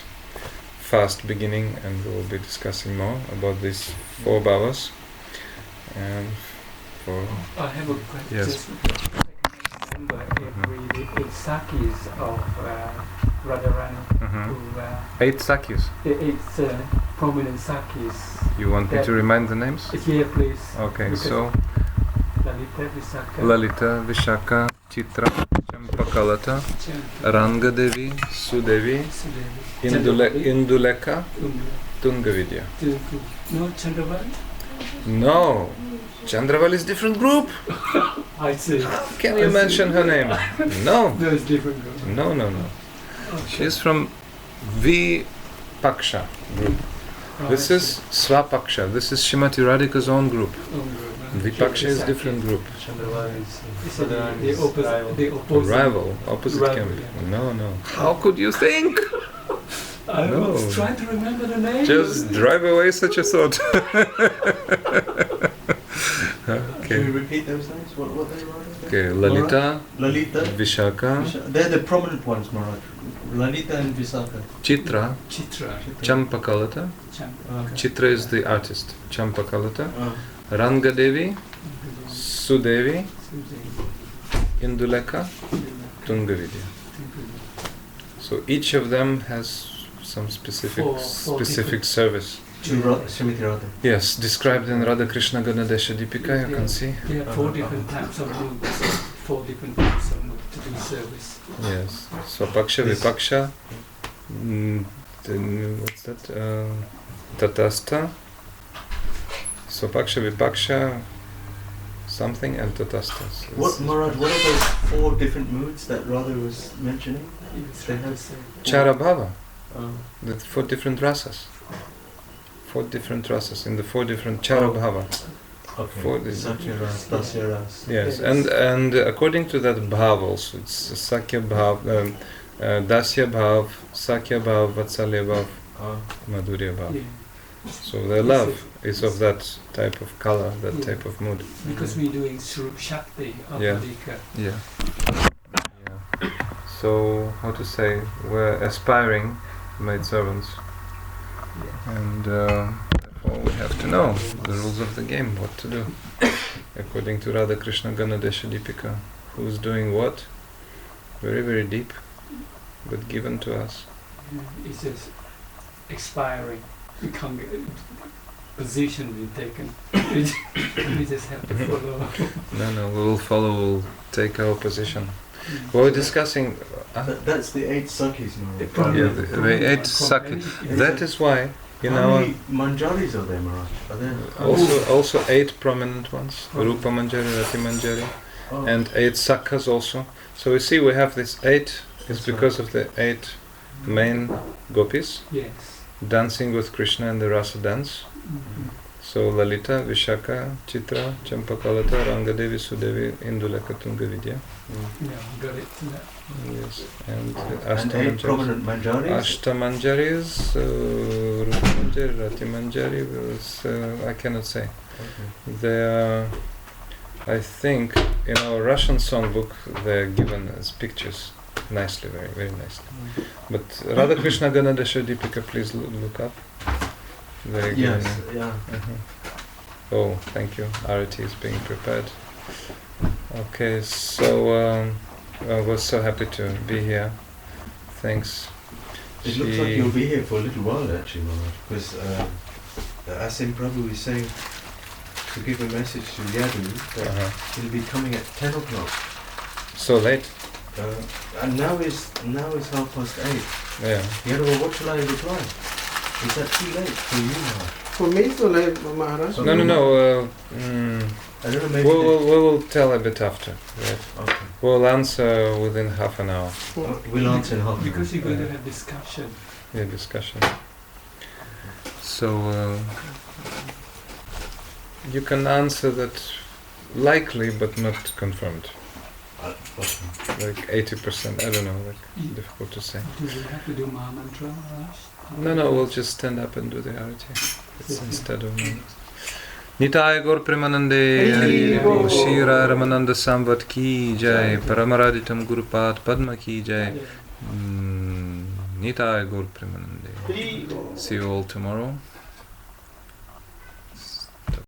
fast beginning, and we will be discussing more about these 4 bhavas. And for I have a question. Yes. Just remember every 8 sakis of Radharani. Who, 8 sakyas. 8 prominent sakis. You want me to remind the names? Yeah, please. Okay, Because so Lalita, Vishaka, Lalita, Vishaka, Chitra, Champakalata, Rangadevi, Sudevi, Induleka, Tungavidya. No, Chandravali? No, Chandravali is different group. I see. Can you mention her name? No. No, it's different group. No. She is from Vipaksha group. This is Swapaksha. This is Shrimati Radhika's own group. Vipaksha is different group. Opposite rival, camp. yeah. No. How could you think? I was trying to remember the name. Just drive away such a thought. Can Okay. you repeat those names? What they were? Okay, Lalita, Lalita, Vishaka, they're the prominent ones, Maharaj. Lalita and Visakha. Chitra, Chitra. Champakalata. Okay. Chitra is the artist. Champakalata. Rangadevi, Sudevi, Induleka, Tungavidya. So each of them has some specific service. Shrimati Radha. Yes, described in Radha Krishna Ganadesha Dipika, you can see. Yeah, 4 different types of moods. 4 different types of mood to do service. Yes. Swapaksha, Vipaksha, then what's that? Tatastha. Swapaksha, Vipaksha, something, and Tatastha. What, Maharaj, what are those 4 different moods that Radha was mentioning? They have Charabhava. The 4 different rasas. 4 different rasas in the 4 different Charabhava. Okay. 4 Sakya Ras, Dasya Ras. Yes, and according to that bhav also, it's Sakya bhav, Dasya bhav, Sakya bhav, Vatsalya bhav, Madhurya bhav. Yeah. So the love is of that type of color, that type of mood. Because we're doing Swarup Shakti of Yeah. Radhika. Yeah. So, how to say, we're aspiring maid servants. And therefore we have to know the rules of the game, what to do. According to Radha Krishna Ganadesha Dipika, who's doing what? Very, very deep, but given to us. It's just expiring. We can't get position being taken. We just have to follow. No, we will follow, we'll take our position. We're discussing... That's the 8 Sakhis, Maharaj. Yeah, the 8 Sakhis. That is why in How our... many Manjaris are there, Maharaj? Are there? Also 8 prominent ones. Rupa Manjari, Rati Manjari. And 8 Sakhas also. So we see we have this 8 is because of the 8 main gopis Yes. dancing with Krishna in the rasa dance. So Lalita, Vishaka, Chitra, Champakalata, Rangadevi, Sudevi, Induleka, Tungavidya. Yeah, got it. Yeah. Yes, and And 8 prominent Manjaris? Ashtamanjaris, Rupa Manjari, Rati Manjari, I cannot say. Okay. They are, I think, in our Russian songbook, they are given as pictures, nicely, very, very nicely. But Radha Krishna Ganadesha Dipika, please look up. They are given. Yes, yeah. Oh, thank you. Arati is being prepared. Okay, so I was so happy to be here. Thanks. It looks like you'll be here for a little while actually, Maharaj, because Asim Prabhu is saying to give a message to Yadu that he'll be coming at 10 o'clock. So late? And now is 8:30. Yeah. Yadu, what shall I reply? Is that too late for you, Maharaj? For me, it's too late, Maharaj. So No. I don't know, maybe... We will tell a bit after. Right? Okay. We'll answer within half an hour. We'll answer in half an hour. Because you're going to have discussion. Yeah, discussion. So you can answer that likely but not confirmed. Like 80%, I don't know, like difficult to say. Do we have to do Mahamantra, Maharaj? No, we'll just stand up and do the arati. It's instead of Nitai Gaur Premanande Shri Raya-ramananda-samvad ki jai, Paramaraditam Gurupad Padma ki jai. Nitai Gaur Premanande. See you all tomorrow.